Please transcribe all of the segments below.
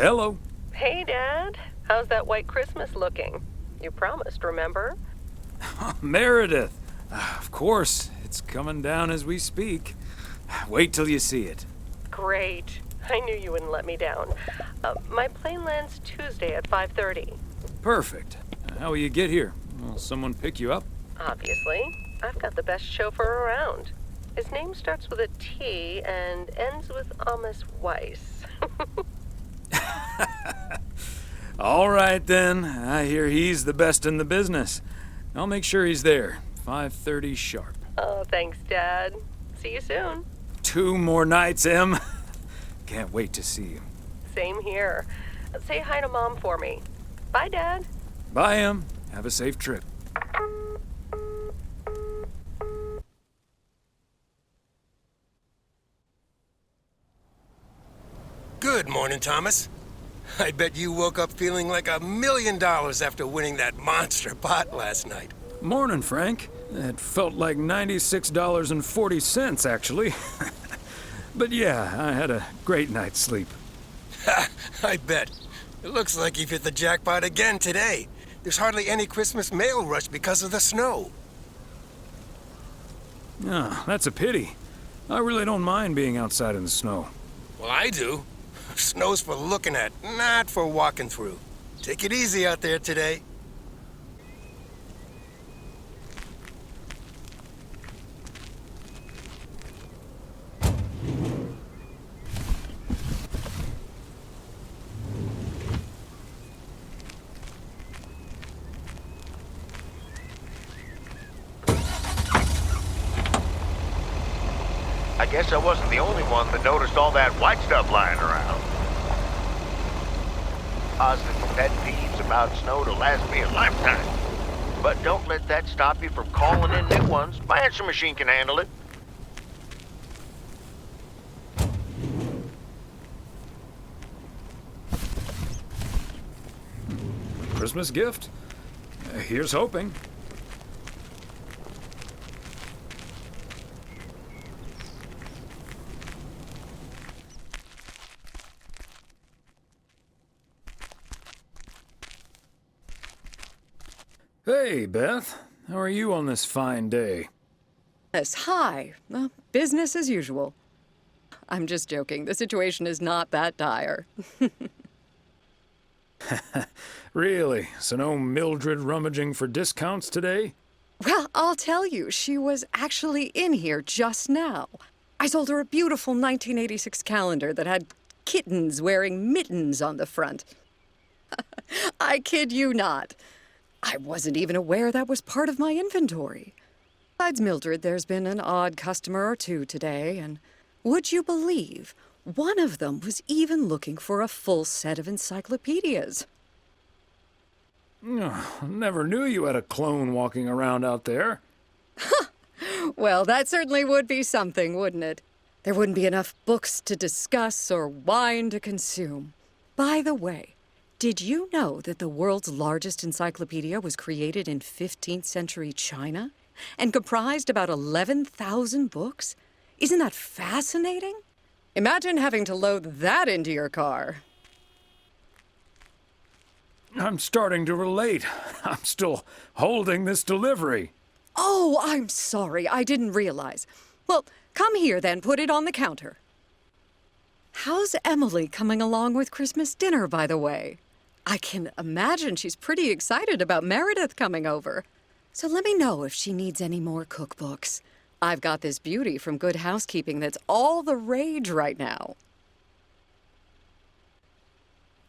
Hello. Hey, Dad. How's that white Christmas looking? You promised, remember? Meredith. Of course, it's coming down as we speak. Wait till you see it. Great. I knew you wouldn't let me down. My plane lands Tuesday at 5:30. Perfect. How will you get here? Will someone pick you up? Obviously. I've got the best chauffeur around. His name starts with a T and ends with Amos Weiss. All right, then. I hear he's the best in the business. I'll make sure he's there. 5:30 sharp. Oh, thanks, Dad. See you soon. 2 more nights, Em. Can't wait to see you. Same here. Say hi to Mom for me. Bye, Dad. Bye, Em. Have a safe trip. Good morning, Thomas. I bet you woke up feeling like $1 million after winning that monster pot last night. Morning, Frank. It felt like $96.40, actually. But yeah, I had a great night's sleep. Ha! I bet. It looks like you've hit the jackpot again today. There's hardly any Christmas mail rush because of the snow. Oh, that's a pity. I really don't mind being outside in the snow. Well, I do. Snow's for looking at, not for walking through. Take it easy out there today. I guess I wasn't the only one that noticed all that white stuff lying around. Positive pet peeves about snow to last me a lifetime. But don't let that stop you from calling in new ones. My answer machine can handle it. Christmas gift? Here's hoping. Hey, Beth. How are you on this fine day? Yes, hi. Business as usual. I'm just joking. The situation is not that dire. Really? So no Mildred rummaging for discounts today? Well, I'll tell you, she was actually in here just now. I sold her a beautiful 1986 calendar that had kittens wearing mittens on the front. I kid you not. I wasn't even aware that was part of my inventory. Besides Mildred, there's been an odd customer or two today, and would you believe, one of them was even looking for a full set of encyclopedias. Never knew you had a clone walking around out there. Well, that certainly would be something, wouldn't it? There wouldn't be enough books to discuss or wine to consume. By the way, did you know that the world's largest encyclopedia was created in 15th century China and comprised about 11,000 books? Isn't that fascinating? Imagine having to load that into your car. I'm starting to relate. I'm still holding this delivery. Oh, I'm sorry. I didn't realize. Well, come here then. Put it on the counter. How's Emily coming along with Christmas dinner, by the way? I can imagine she's pretty excited about Meredith coming over. So let me know if she needs any more cookbooks. I've got this beauty from Good Housekeeping that's all the rage right now.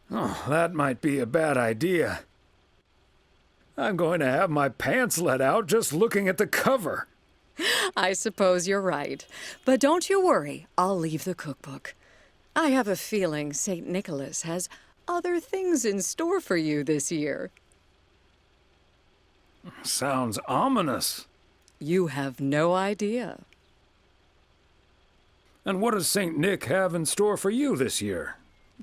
Oh, that might be a bad idea. I'm going to have my pants let out just looking at the cover. I suppose you're right. But don't you worry, I'll leave the cookbook. I have a feeling St. Nicholas has other things in store for you this year. Sounds ominous. You have no idea. And what does St. Nick have in store for you this year?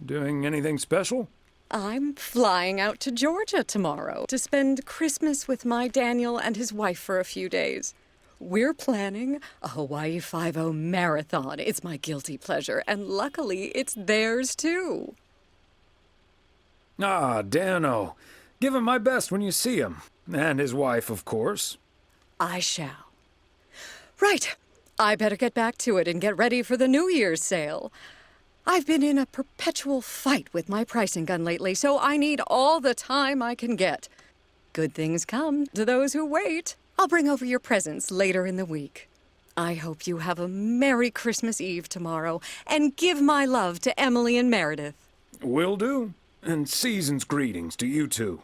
Doing anything special? I'm flying out to Georgia tomorrow to spend Christmas with my Daniel and his wife for a few days. We're planning a Hawaii 5-0 marathon. It's my guilty pleasure, and luckily it's theirs too. Ah, Dano. Give him my best when you see him. And his wife, of course. I shall. Right. I better get back to it and get ready for the New Year's sale. I've been in a perpetual fight with my pricing gun lately, so I need all the time I can get. Good things come to those who wait. I'll bring over your presents later in the week. I hope you have a Merry Christmas Eve tomorrow, and give my love to Emily and Meredith. Will do. And season's greetings to you two.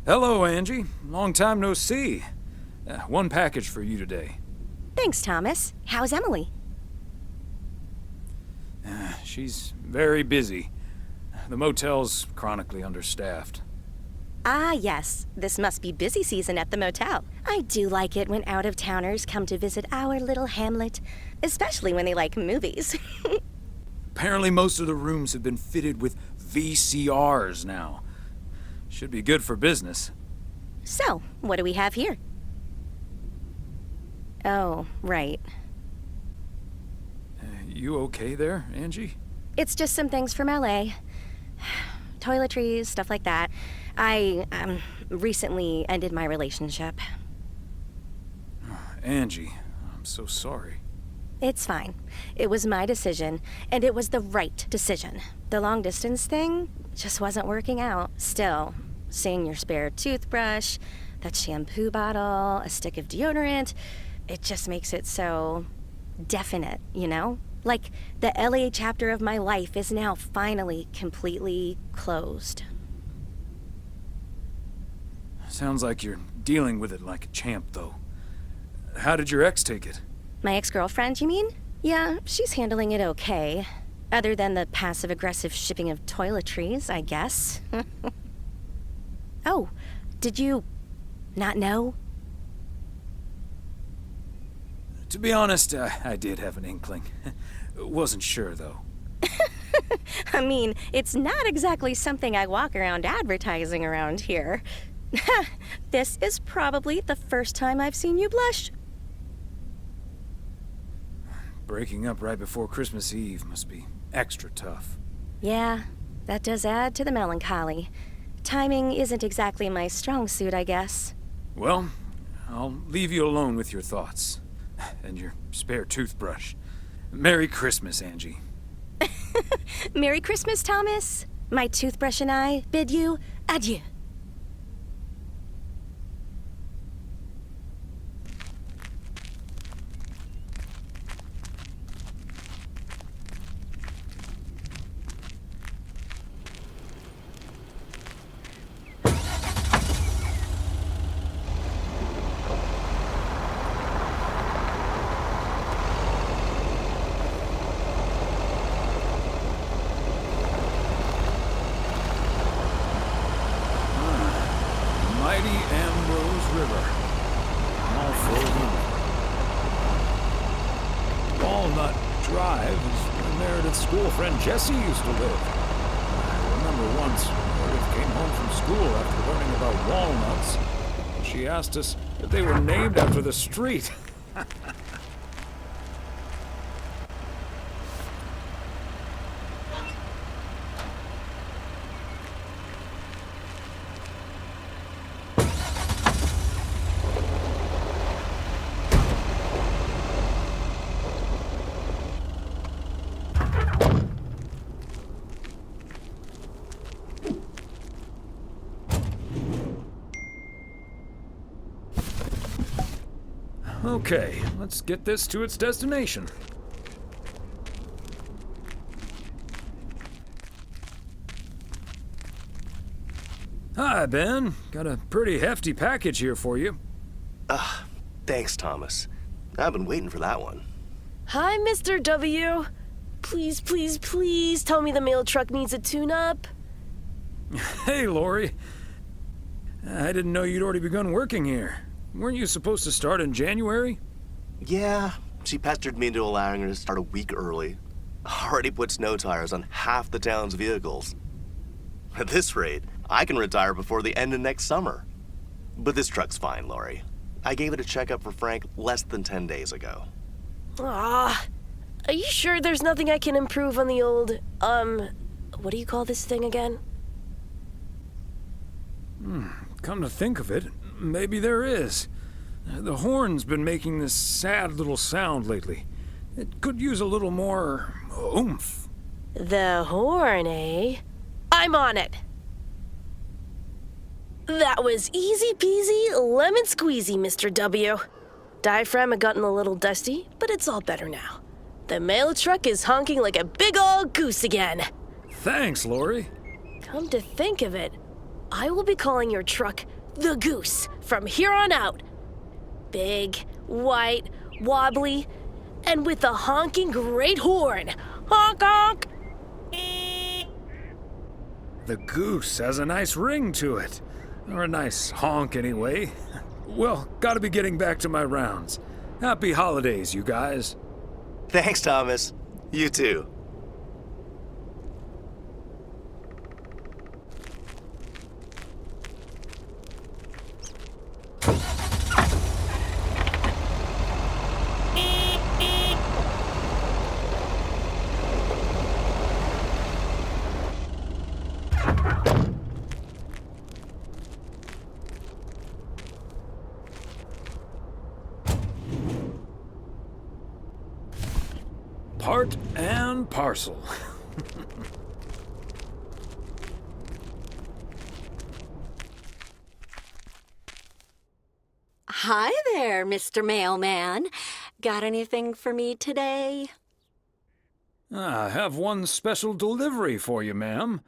Hello, Angie. Long time no see. One package for you today. Thanks, Thomas. How's Emily? She's very busy. The motel's chronically understaffed. Ah, yes. This must be busy season at the motel. I do like it when out-of-towners come to visit our little hamlet, especially when they like movies. Apparently most of the rooms have been fitted with VCRs now. Should be good for business. So, what do we have here? Oh, right. You okay there, Angie? It's just some things from LA. Toiletries, stuff like that. I, recently ended my relationship. Angie, I'm so sorry. It's fine. It was my decision, and it was the right decision. The long-distance thing just wasn't working out. Still, seeing your spare toothbrush, that shampoo bottle, a stick of deodorant, it just makes it so definite, you know? Like the LA chapter of my life is now finally completely closed. Sounds like you're dealing with it like a champ, though. How did your ex take it? My ex-girlfriend, you mean? Yeah, she's handling it okay. Other than the passive-aggressive shipping of toiletries, I guess. Oh, did you not know? To be honest, I did have an inkling. Wasn't sure, though. I mean, it's not exactly something I walk around advertising around here. This is probably the first time I've seen you blush. Breaking up right before Christmas Eve must be extra tough. Yeah, that does add to the melancholy. Timing isn't exactly my strong suit, I guess. Well, I'll leave you alone with your thoughts. And your spare toothbrush. Merry Christmas, Angie. Merry Christmas, Thomas. My toothbrush and I bid you adieu. Jessie used to live. I remember once, Meredith came home from school after learning about walnuts. She asked us if they were named after the street. Okay, let's get this to its destination. Hi, Ben. Got a pretty hefty package here for you. Thanks, Thomas. I've been waiting for that one. Hi, Mr. W. Please, please, please tell me the mail truck needs a tune-up. Hey, Lori. I didn't know you'd already begun working here. Weren't you supposed to start in January? Yeah, she pestered me into allowing her to start a week early. Already put snow tires on half the town's vehicles. At this rate, I can retire before the end of next summer. But this truck's fine, Lori. I gave it a checkup for Frank less than 10 days ago. Ah, are you sure there's nothing I can improve on the old, what do you call this thing again? Come to think of it, maybe there is. The horn's been making this sad little sound lately. It could use a little more oomph. The horn, eh? I'm on it. That was easy peasy, lemon squeezy, Mr. W. Diaphragm had gotten a little dusty, but it's all better now. The mail truck is honking like a big old goose again. Thanks, Lori. Come to think of it, I will be calling your truck the Goose from here on out. Big, white, wobbly, and with a honking great horn. Honk honk! The Goose has a nice ring to it. Or a nice honk, anyway. Well, gotta be getting back to my rounds. Happy holidays, you guys. Thanks, Thomas. You too. Part and parcel. Hi there, Mr. Mailman. Got anything for me today? I have one special delivery for you, ma'am.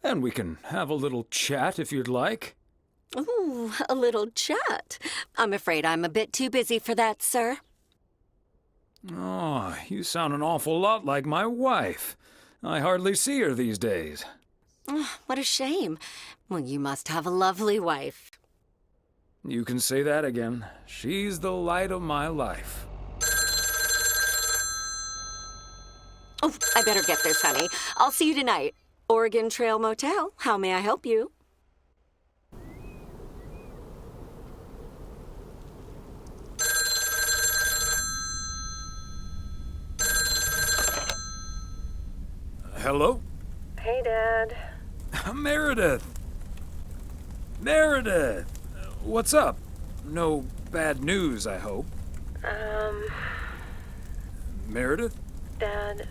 And we can have a little chat if you'd like. Ooh, a little chat. I'm afraid I'm a bit too busy for that, sir. Oh, you sound an awful lot like my wife. I hardly see her these days. What a shame. Well, you must have a lovely wife. You can say that again. She's the light of my life. Oh, I better get this, honey. I'll see you tonight. Oregon Trail Motel. How may I help you? Hello? Hey, Dad. Meredith! Meredith! What's up? No bad news, I hope. Meredith? Dad,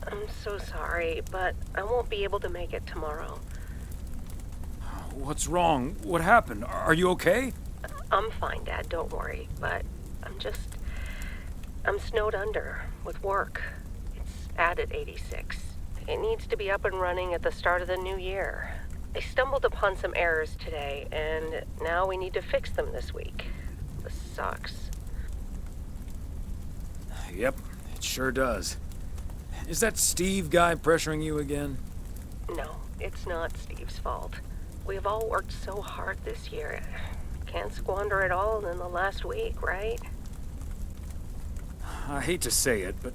I'm so sorry, but I won't be able to make it tomorrow. What's wrong? What happened? Are you okay? I'm fine, Dad, don't worry, but I'm snowed under with work. It's at 86. It needs to be up and running at the start of the new year. I stumbled upon some errors today, and now we need to fix them this week. This sucks. Yep, it sure does. Is that Steve guy pressuring you again? No, it's not Steve's fault. We've all worked so hard this year. Can't squander it all in the last week, right? I hate to say it, but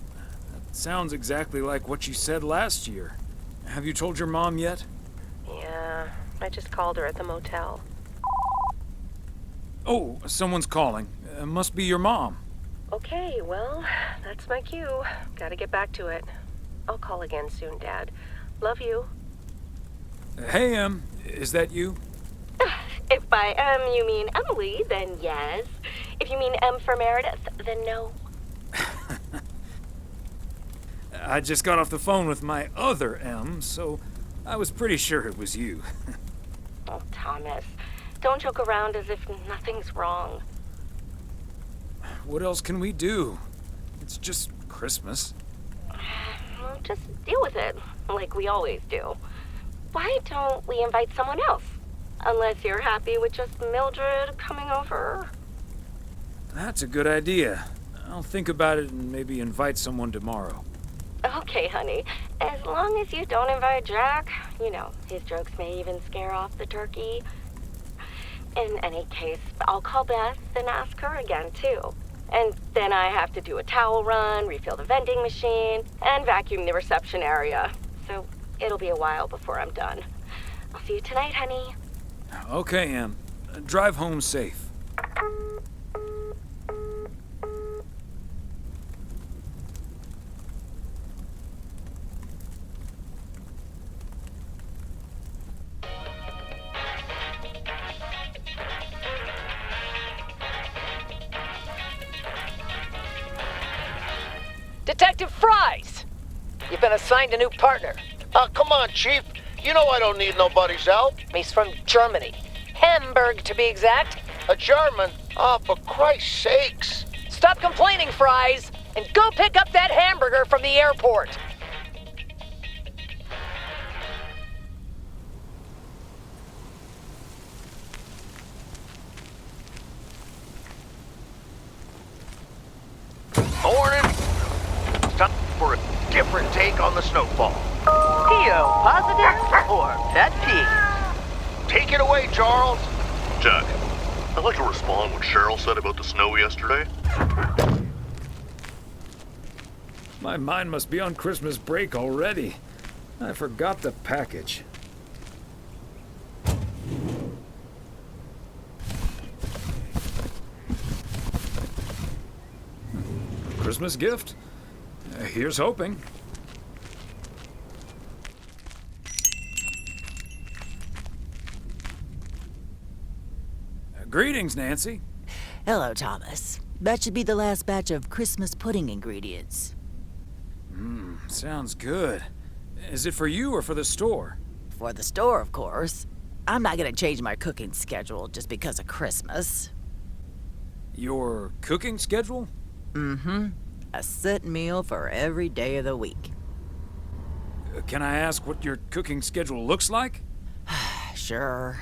that sounds exactly like what you said last year. Have you told your mom yet? Yeah, I just called her at the motel. Oh, someone's calling. Must be your mom. Okay, well, that's my cue. Gotta get back to it. I'll call again soon, Dad. Love you. Hey, is that you? If by you mean Emily, then yes. If you mean M for Meredith, then no. I just got off the phone with my other M, so I was pretty sure it was you. Oh, Thomas, don't joke around as if nothing's wrong. What else can we do? It's just Christmas. Well, just deal with it, like we always do. Why don't we invite someone else? Unless you're happy with just Mildred coming over. That's a good idea. I'll think about it and maybe invite someone tomorrow. Okay, honey. As long as you don't invite Jack, you know, his jokes may even scare off the turkey. In any case, I'll call Beth and ask her again, too. And then I have to do a towel run, refill the vending machine, and vacuum the reception area. So it'll be a while before I'm done. I'll see you tonight, honey. Okay, Em. Drive home safe. Detective Fries! You've been assigned a new partner. Come on, Chief. You know I don't need nobody's help. He's from Germany. Hamburg, to be exact. A German? Oh, for Christ's sakes. Stop complaining, Fries, and go pick up that hamburger from the airport. Morning. Time for a different take on the snowfall. PO positive or pet peeve? Take it away, Charles. Jack, I'd like to respond what Cheryl said about the snow yesterday. My mind must be on Christmas break already. I forgot the package. Christmas gift? Here's hoping. Greetings, Nancy. Hello, Thomas. That should be the last batch of Christmas pudding ingredients. Sounds good. Is it for you or for the store? For the store, of course. I'm not gonna change my cooking schedule just because of Christmas. Your cooking schedule? Mm-hmm. A set meal for every day of the week. Can I ask what your cooking schedule looks like? Sure.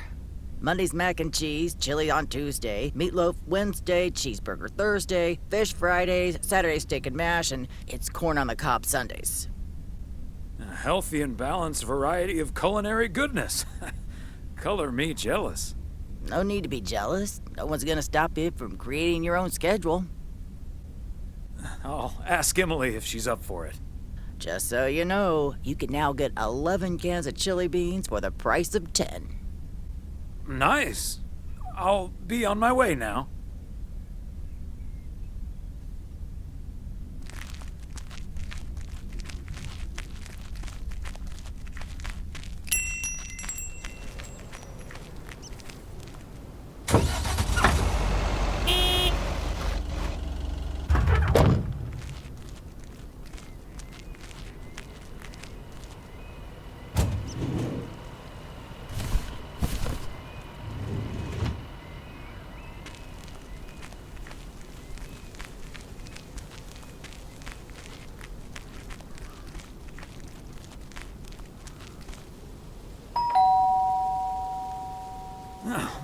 Monday's mac and cheese, chili on Tuesday, meatloaf Wednesday, cheeseburger Thursday, fish Fridays, Saturday steak and mash, and it's corn on the cob Sundays. A healthy and balanced variety of culinary goodness. Color me jealous. No need to be jealous. No one's gonna stop you from creating your own schedule. I'll ask Emily if she's up for it. Just so you know, you can now get 11 cans of chili beans for the price of 10. Nice. I'll be on my way now.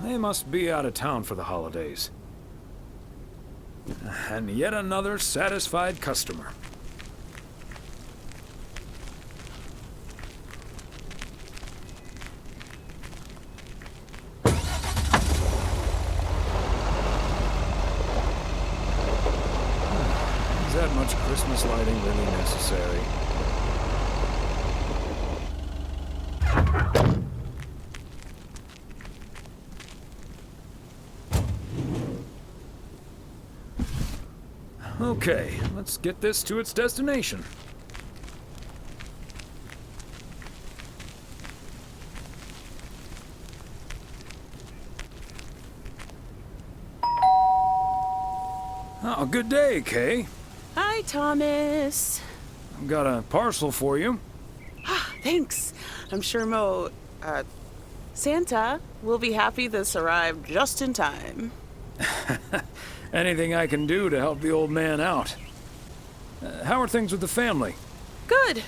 They must be out of town for the holidays. And yet another satisfied customer. Is that much Christmas lighting really necessary? Okay, let's get this to its destination. Oh, good day, Kay. Hi, Thomas. I've got a parcel for you. Thanks. I'm sure Santa will be happy this arrived just in time. Anything I can do to help the old man out. How are things with the family? Good.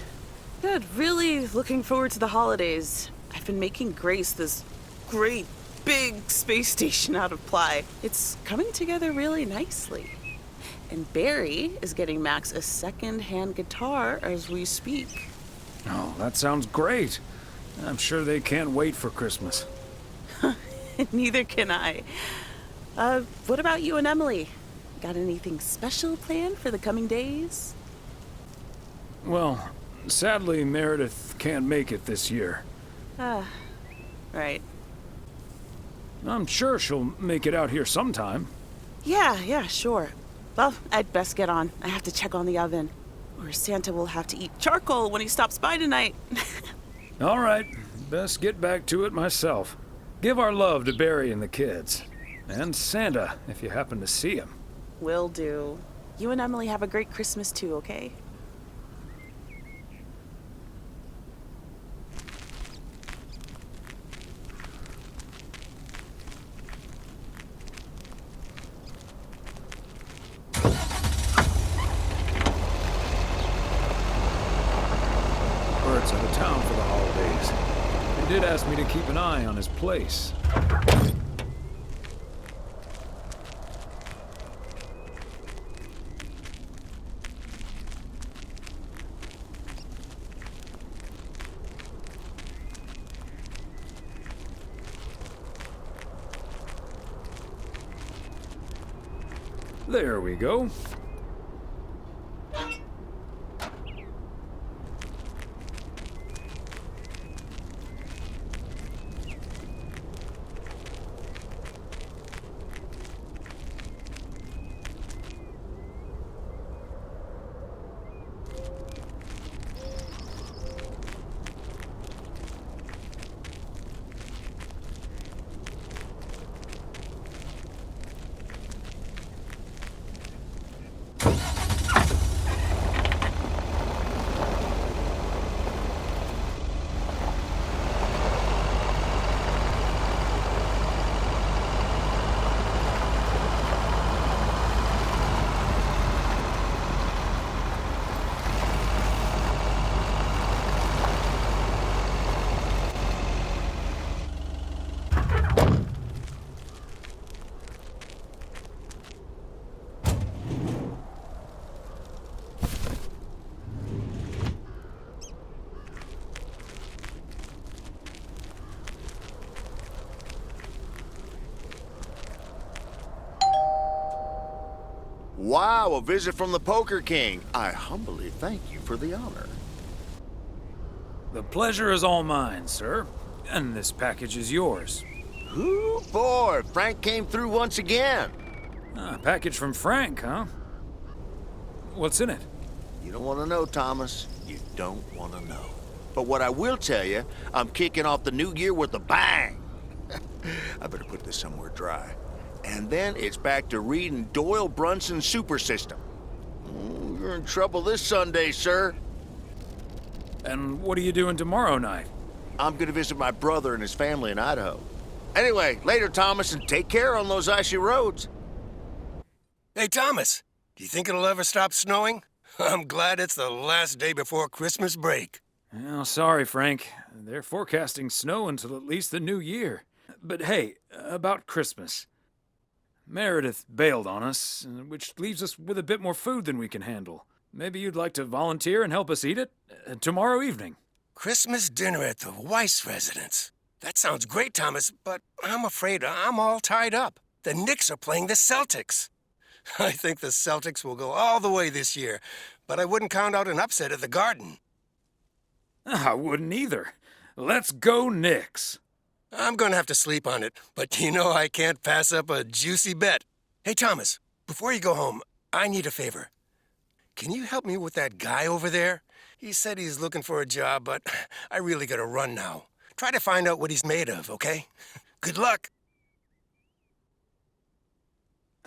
Good. Really looking forward to the holidays. I've been making Grace this great big space station out of ply. It's coming together really nicely. And Barry is getting Max a second-hand guitar as we speak. Oh, that sounds great. I'm sure they can't wait for Christmas. Neither can I. What about you and Emily? Got anything special planned for the coming days? Well, sadly, Meredith can't make it this year. Right. I'm sure she'll make it out here sometime. Yeah, sure. Well, I'd best get on. I have to check on the oven. Or Santa will have to eat charcoal when he stops by tonight. All right, best get back to it myself. Give our love to Barry and the kids. And Santa, if you happen to see him. Will do. You and Emily have a great Christmas too, okay? Bert's out of town for the holidays. He did ask me to keep an eye on his place. There we go. Wow, a visit from the Poker King. I humbly thank you for the honor. The pleasure is all mine, sir. And this package is yours. Ooh, boy, Frank came through once again. A package from Frank, huh? What's in it? You don't want to know, Thomas. You don't want to know. But what I will tell you, I'm kicking off the new year with a bang. I better put this somewhere dry. And then it's back to reading Doyle Brunson's Super System. You're in trouble this Sunday, sir. And what are you doing tomorrow night? I'm gonna visit my brother and his family in Idaho. Anyway, later, Thomas, and take care on those icy roads. Hey, Thomas, do you think it'll ever stop snowing? I'm glad it's the last day before Christmas break. Well, sorry, Frank. They're forecasting snow until at least the new year. But hey, about Christmas. Meredith bailed on us, which leaves us with a bit more food than we can handle. Maybe you'd like to volunteer and help us eat it tomorrow evening. Christmas dinner at the Weiss residence. That sounds great, Thomas, but I'm afraid I'm all tied up. The Knicks are playing the Celtics. I think the Celtics will go all the way this year, but I wouldn't count out an upset at the Garden. I wouldn't either. Let's go Knicks. I'm gonna have to sleep on it, but you know I can't pass up a juicy bet. Hey, Thomas, before you go home, I need a favor. Can you help me with that guy over there? He said he's looking for a job, but I really gotta run now. Try to find out what he's made of, okay? Good luck.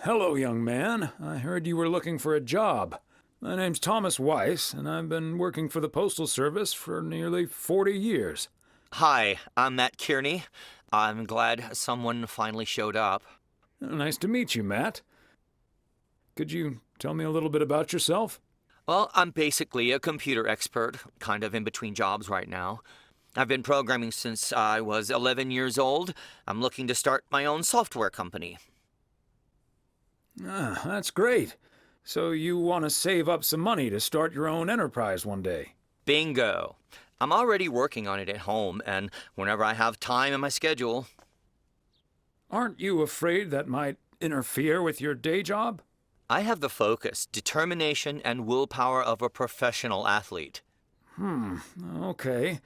Hello, young man. I heard you were looking for a job. My name's Thomas Weiss, and I've been working for the Postal Service for nearly 40 years. Hi, I'm Matt Kearney. I'm glad someone finally showed up. Nice to meet you, Matt. Could you tell me a little bit about yourself? Well, I'm basically a computer expert, kind of in between jobs right now. I've been programming since I was 11 years old. I'm looking to start my own software company. Ah, that's great. So you want to save up some money to start your own enterprise one day? Bingo. I'm already working on it at home, and whenever I have time in my schedule. Aren't you afraid that might interfere with your day job? I have the focus, determination, and willpower of a professional athlete. Okay.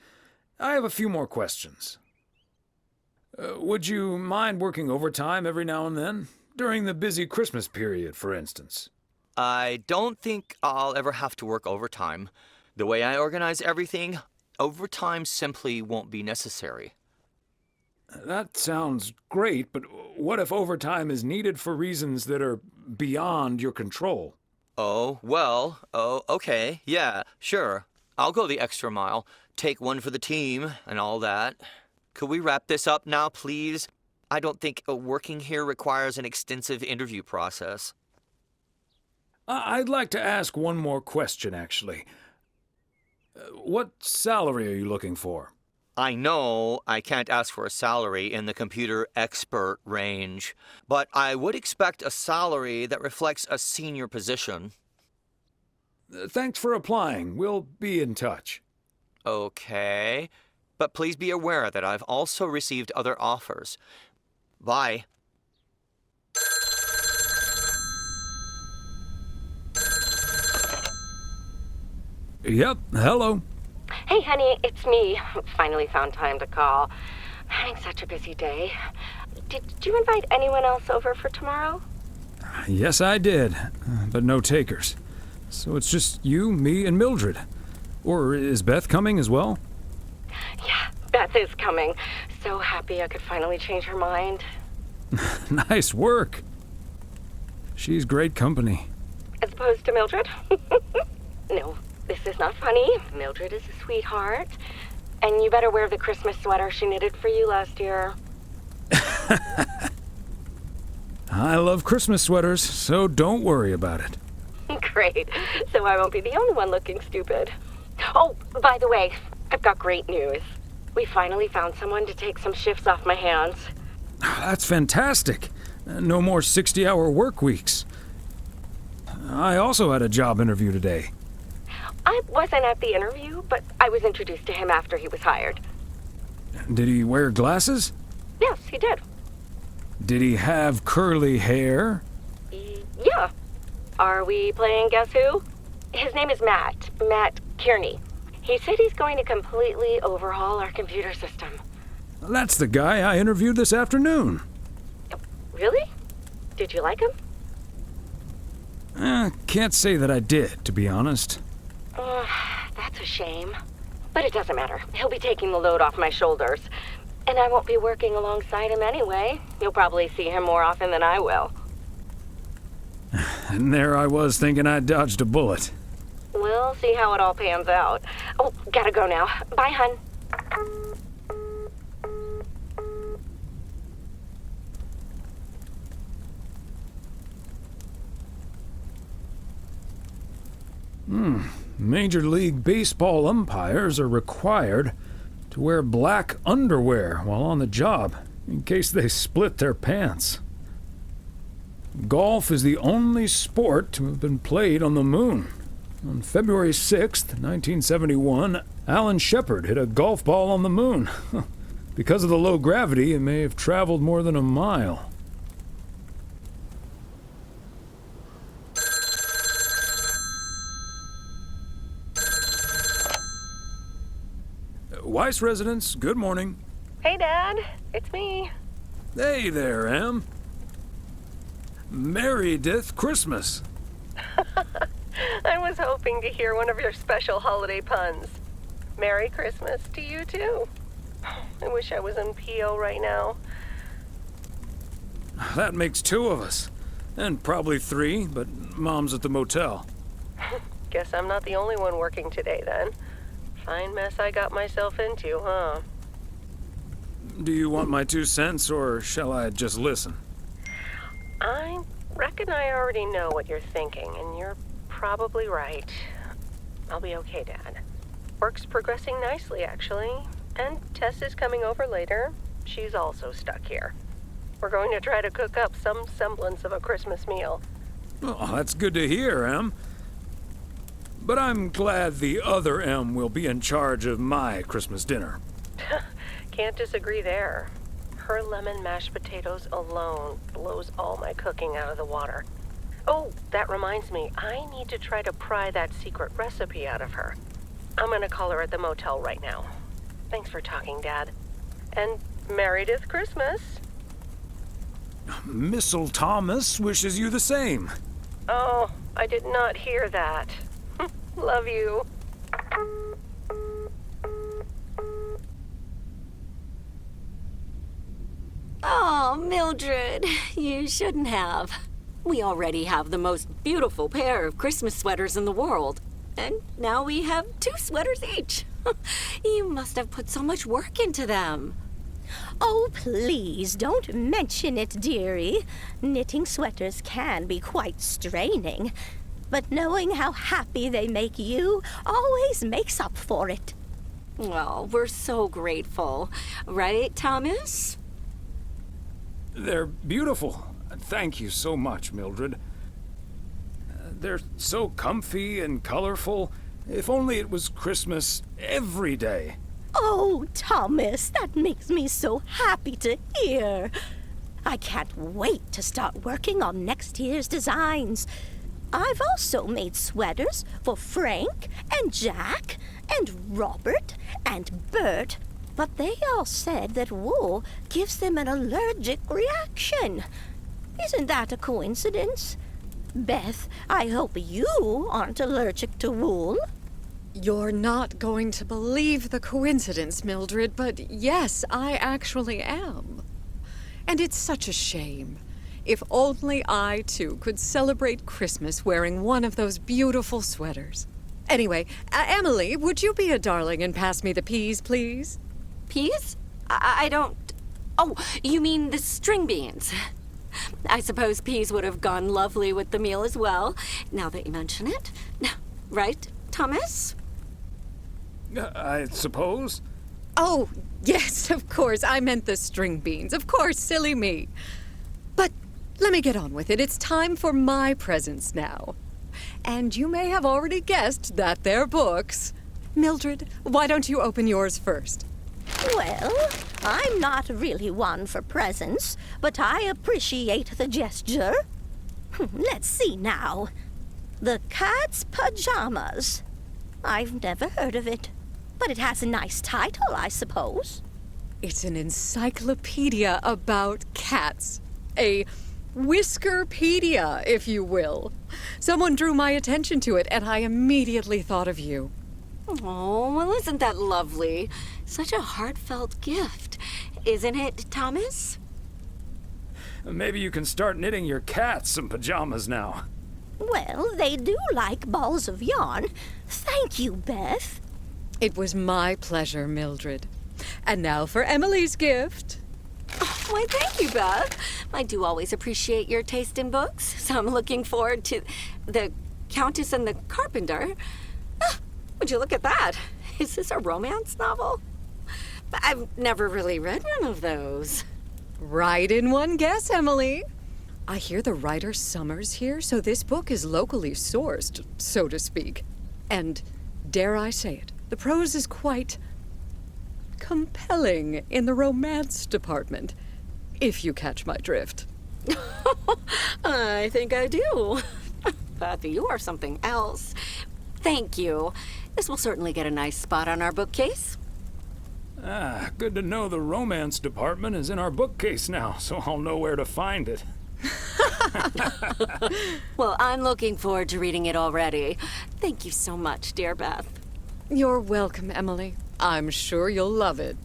I have a few more questions. Would you mind working overtime every now and then? During the busy Christmas period, for instance. I don't think I'll ever have to work overtime. The way I organize everything, overtime simply won't be necessary. That sounds great, but what if overtime is needed for reasons that are beyond your control? Okay, yeah, sure. I'll go the extra mile, take one for the team, and all that. Could we wrap this up now, please? I don't think working here requires an extensive interview process. I'd like to ask one more question, actually. What salary are you looking for? I know I can't ask for a salary in the computer expert range, but I would expect a salary that reflects a senior position. Thanks for applying. We'll be in touch. Okay, but please be aware that I've also received other offers. Bye. Yep, hello. Hey, honey, it's me. Finally found time to call. Having such a busy day. Did you invite anyone else over for tomorrow? Yes, I did, but no takers. So it's just you, me, and Mildred. Or is Beth coming as well? Yeah, Beth is coming. So happy I could finally change her mind. Nice work. She's great company. As opposed to Mildred? No, this is not funny. Mildred is a sweetheart. And you better wear the Christmas sweater she knitted for you last year. I love Christmas sweaters, so don't worry about it. Great. So I won't be the only one looking stupid. Oh, by the way, I've got great news. We finally found someone to take some shifts off my hands. That's fantastic. No more 60-hour work weeks. I also had a job interview today. I wasn't at the interview, but I was introduced to him after he was hired. Did he wear glasses? Yes, he did. Did he have curly hair? Yeah. Are we playing Guess Who? His name is Matt Kearney. He said he's going to completely overhaul our computer system. That's the guy I interviewed this afternoon. Really? Did you like him? Can't say that I did, to be honest. That's a shame. But it doesn't matter. He'll be taking the load off my shoulders. And I won't be working alongside him anyway. You'll probably see him more often than I will. And there I was thinking I dodged a bullet. We'll see how it all pans out. Oh, gotta go now. Bye, hun. Major League Baseball umpires are required to wear black underwear while on the job, in case they split their pants. Golf is the only sport to have been played on the moon. On February 6th, 1971, Alan Shepard hit a golf ball on the moon. Because of the low gravity, it may have traveled more than a mile. Weiss residents, good morning. Hey, Dad. It's me. Hey there, Em. Meredith Christmas. I was hoping to hear one of your special holiday puns. Merry Christmas to you, too. I wish I was in PO right now. That makes two of us. And probably three, but Mom's at the motel. Guess I'm not the only one working today, then. Fine mess I got myself into, huh? Do you want my 2 cents, or shall I just listen? I reckon I already know what you're thinking, and you're probably right. I'll be okay, Dad. Work's progressing nicely, actually. And Tess is coming over later. She's also stuck here. We're going to try to cook up some semblance of a Christmas meal. Oh, that's good to hear, Em. But I'm glad the other Em will be in charge of my Christmas dinner. Can't disagree there. Her lemon mashed potatoes alone blows all my cooking out of the water. Oh, that reminds me, I need to try to pry that secret recipe out of her. I'm gonna call her at the motel right now. Thanks for talking, Dad. And Meredith Christmas. Missile Thomas wishes you the same. Oh, I did not hear that. Love you. Oh, Mildred, you shouldn't have. We already have the most beautiful pair of Christmas sweaters in the world. And now we have 2 sweaters each. You must have put so much work into them. Oh, please don't mention it, dearie. Knitting sweaters can be quite straining. But knowing how happy they make you always makes up for it. Well, we're so grateful. Right, Thomas? They're beautiful. Thank you so much, Mildred. They're so comfy and colorful. If only it was Christmas every day. Oh, Thomas, that makes me so happy to hear. I can't wait to start working on next year's designs. I've also made sweaters for Frank and Jack and Robert and Bert, but they all said that wool gives them an allergic reaction. Isn't that a coincidence? Beth, I hope you aren't allergic to wool. You're not going to believe the coincidence, Mildred, but yes, I actually am. And it's such a shame. If only I, too, could celebrate Christmas wearing one of those beautiful sweaters. Anyway, Emily, would you be a darling and pass me the peas, please? Peas? I don't... Oh, you mean the string beans. I suppose peas would have gone lovely with the meal as well, now that you mention it. Right, Thomas? I suppose. Oh, yes, of course. I meant the string beans. Of course, silly me. But let me get on with it. It's time for my presents now. And you may have already guessed that they're books. Mildred, why don't you open yours first? Well, I'm not really one for presents, but I appreciate the gesture. Let's see now. The Cat's Pajamas. I've never heard of it, but it has a nice title, I suppose. It's an encyclopedia about cats. A whiskerpedia, if you will. Someone drew my attention to it, and I immediately thought of you. Oh, well, isn't that lovely? Such a heartfelt gift. Isn't it, Thomas? Maybe you can start knitting your cats some pajamas now. Well, they do like balls of yarn. Thank you, Beth. It was my pleasure, Mildred. And now for Emily's gift. Oh, why, thank you, Beth. I do always appreciate your taste in books, so I'm looking forward to The Countess and the Carpenter. Would you look at that? Is this a romance novel? I've never really read one of those. Right in one guess, Emily. I hear the writer Summers here, so this book is locally sourced, so to speak. And, dare I say it, the prose is quite compelling in the romance department, if you catch my drift. I think I do. Beth, you are something else. Thank you. This will certainly get a nice spot on our bookcase. Good to know the romance department is in our bookcase now, so I'll know where to find it. Well, I'm looking forward to reading it already. Thank you so much, dear Beth. You're welcome, Emily. I'm sure you'll love it.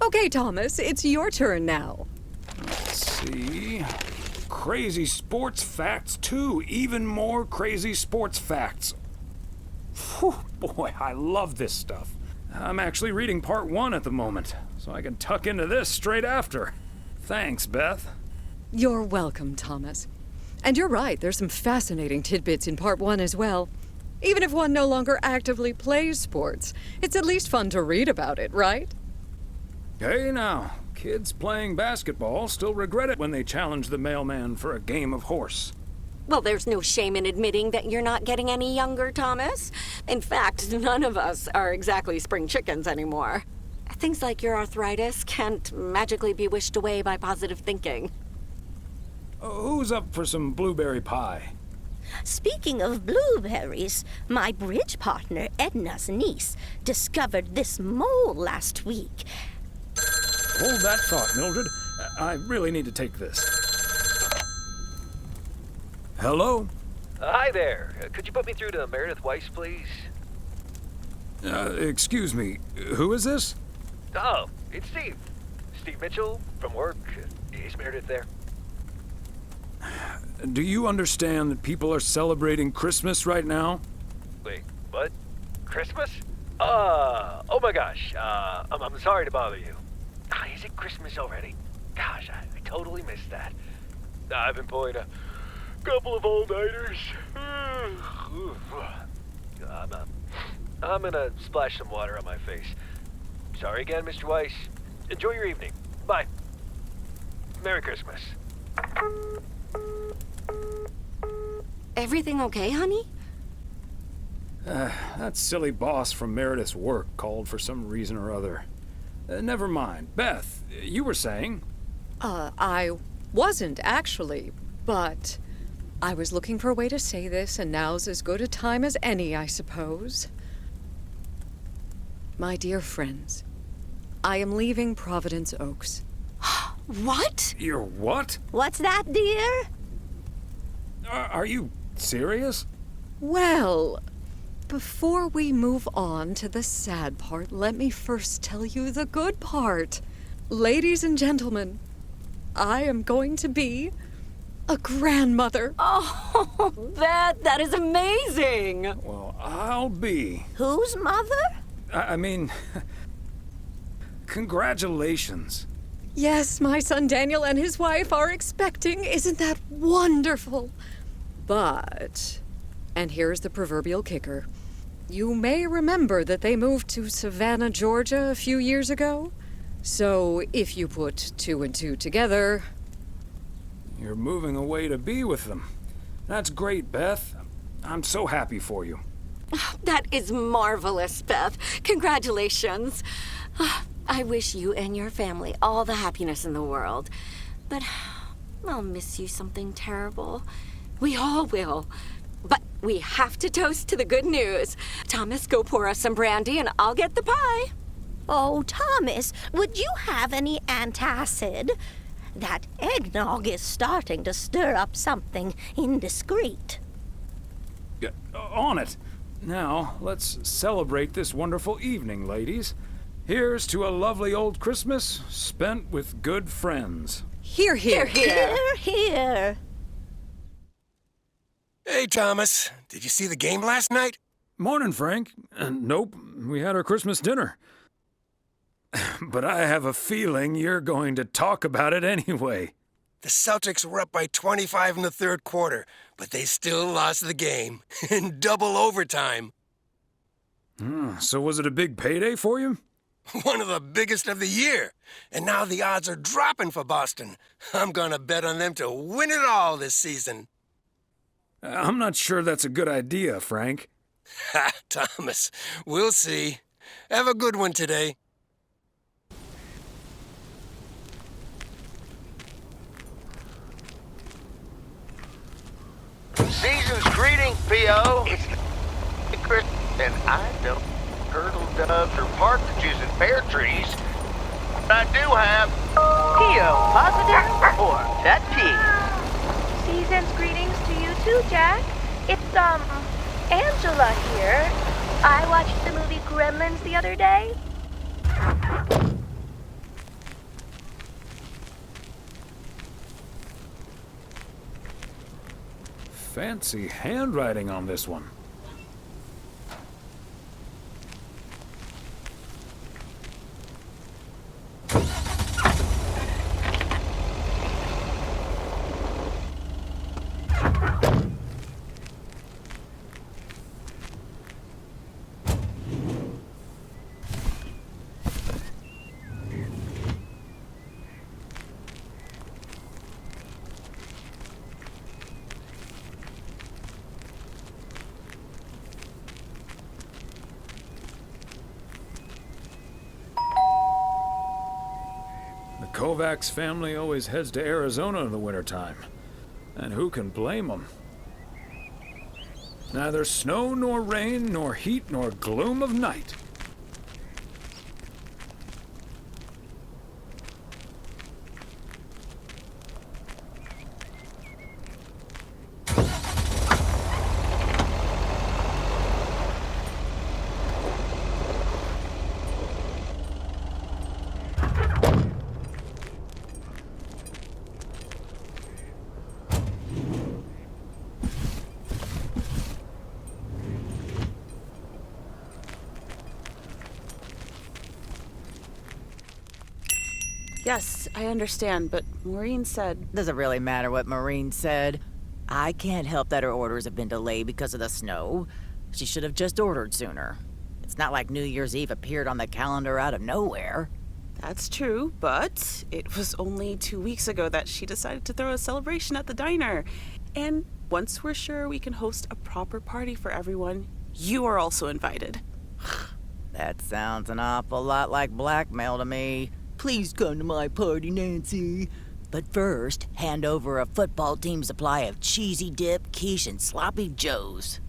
Okay, Thomas, it's your turn now. Let's see. Crazy sports facts, too. Even more crazy sports facts. Whew, boy, I love this stuff. I'm actually reading part 1 at the moment, so I can tuck into this straight after. Thanks, Beth. You're welcome, Thomas. And you're right, there's some fascinating tidbits in part 1 as well. Even if one no longer actively plays sports, it's at least fun to read about it, right? Hey now, kids playing basketball still regret it when they challenge the mailman for a game of horse. Well, there's no shame in admitting that you're not getting any younger, Thomas. In fact, none of us are exactly spring chickens anymore. Things like your arthritis can't magically be wished away by positive thinking. Who's up for some blueberry pie? Speaking of blueberries, my bridge partner Edna's niece discovered this mole last week. Hold that thought, Mildred. I really need to take this. Hello? Hi there. Could you put me through to Meredith Weiss, please? Excuse me. Who is this? Oh, it's Steve. Steve Mitchell from work. Is Meredith there? Do you understand that people are celebrating Christmas right now? Wait, what? Christmas? Oh my gosh. I'm sorry to bother you. Is it Christmas already? Gosh, I totally missed that. I've been pulling a couple of all-nighters. I'm gonna splash some water on my face. Sorry again, Mr. Weiss. Enjoy your evening. Bye. Merry Christmas. Everything okay, honey? That silly boss from Meredith's work called for some reason or other. Never mind. Beth, you were saying? I wasn't actually, but I was looking for a way to say this, and now's as good a time as any, I suppose. My dear friends, I am leaving Providence Oaks. What? You're what? What's that, dear? Are you serious? Well, before we move on to the sad part, let me first tell you the good part. Ladies and gentlemen, I am going to be a grandmother. Oh, Beth, that is amazing. Well, I'll be. Whose mother? I mean, congratulations. Yes, my son Daniel and his wife are expecting. Isn't that wonderful? But, and here's the proverbial kicker, you may remember that they moved to Savannah, Georgia a few years ago. So if you put 2 and 2 together... You're moving away to be with them. That's great, Beth. I'm so happy for you. That is marvelous, Beth. Congratulations. I wish you and your family all the happiness in the world. But I'll miss you something terrible. We all will. But we have to toast to the good news. Thomas, go pour us some brandy and I'll get the pie. Oh, Thomas, would you have any antacid? That eggnog is starting to stir up something indiscreet. On it. Now, let's celebrate this wonderful evening, ladies. Here's to a lovely old Christmas spent with good friends. Hear, hear. Hear, hear. Hey, Thomas. Did you see the game last night? Morning, Frank. Nope, we had our Christmas dinner. But I have a feeling you're going to talk about it anyway. The Celtics were up by 25 in the third quarter, but they still lost the game in double overtime. So was it a big payday for you? One of the biggest of the year. And now the odds are dropping for Boston. I'm gonna bet on them to win it all this season. I'm not sure that's a good idea, Frank. Ha, Thomas. We'll see. Have a good one today. Season's greeting, P.O. It's Christmas, and I don't turtle doves or partridges and pear trees. But I do have P.O. positive or pet peeve. Season's greetings to you too, Jack. It's, Angela here. I watched the movie Gremlins the other day. Fancy handwriting on this one. The Kovacs family always heads to Arizona in the wintertime. And who can blame them? Neither snow nor rain, nor heat nor gloom of night. Yes, I understand, but Maureen said... Doesn't really matter what Maureen said. I can't help that her orders have been delayed because of the snow. She should have just ordered sooner. It's not like New Year's Eve appeared on the calendar out of nowhere. That's true, but it was only 2 weeks ago that she decided to throw a celebration at the diner. And once we're sure we can host a proper party for everyone, you are also invited. That sounds an awful lot like blackmail to me. Please come to my party, Nancy. But first, hand over a football team supply of cheesy dip, quiche, and sloppy joes.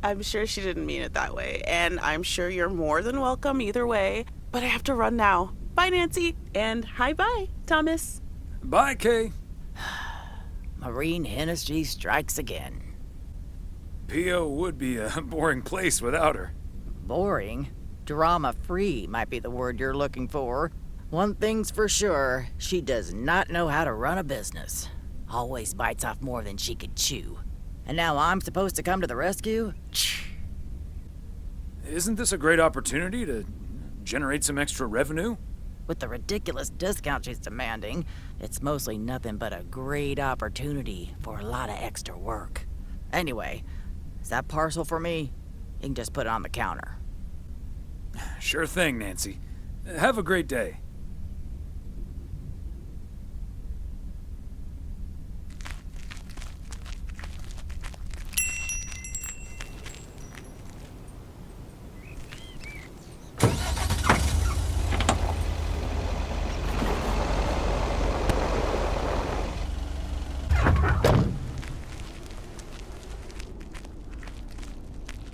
I'm sure she didn't mean it that way, and I'm sure you're more than welcome either way. But I have to run now. Bye, Nancy, and hi-bye, Thomas. Bye, Kay. Maureen Hennessy strikes again. P.O. would be a boring place without her. Boring? Drama-free might be the word you're looking for. One thing's for sure, she does not know how to run a business. Always bites off more than she could chew. And now I'm supposed to come to the rescue? Isn't this a great opportunity to generate some extra revenue? With the ridiculous discount she's demanding, it's mostly nothing but a great opportunity for a lot of extra work. Anyway, is that parcel for me? You can just put it on the counter. Sure thing, Nancy. Have a great day.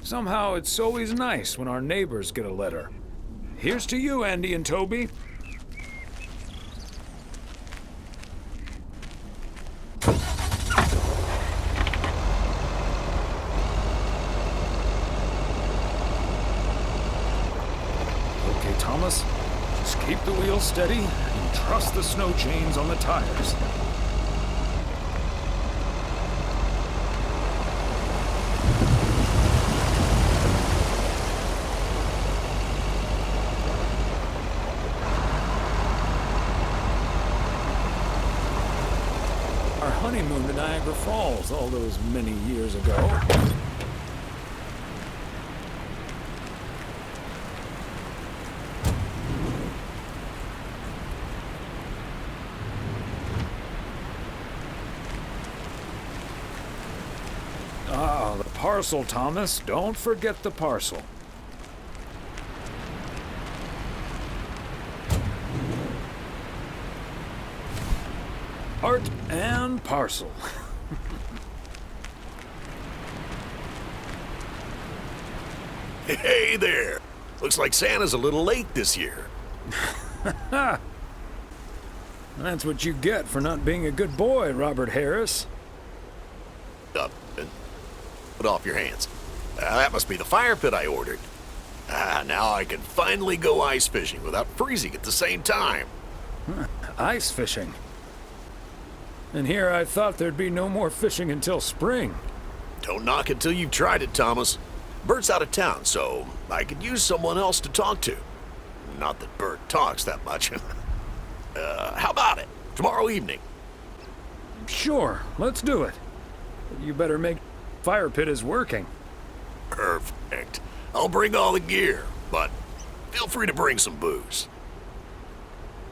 Somehow it's always nice when our neighbors get a letter. Here's to you, Andy and Toby. Okay, Thomas, just keep the wheel steady and trust the snow chains on the tires. Honeymoon to Niagara Falls all those many years ago. Ah, the parcel, Thomas. Don't forget the parcel. Part and parcel. Hey there. Looks like Santa's a little late this year. That's what you get for not being a good boy, Robert Harris. Up and put off your hands. That must be the fire pit I ordered. Now I can finally go ice fishing without freezing at the same time. Ice fishing? And here I thought there'd be no more fishing until spring. Don't knock until you've tried it, Thomas. Bert's out of town, so I could use someone else to talk to. Not that Bert talks that much. How about it? Tomorrow evening? Sure, let's do it. But you better make fire pit is working. Perfect. I'll bring all the gear, but feel free to bring some booze.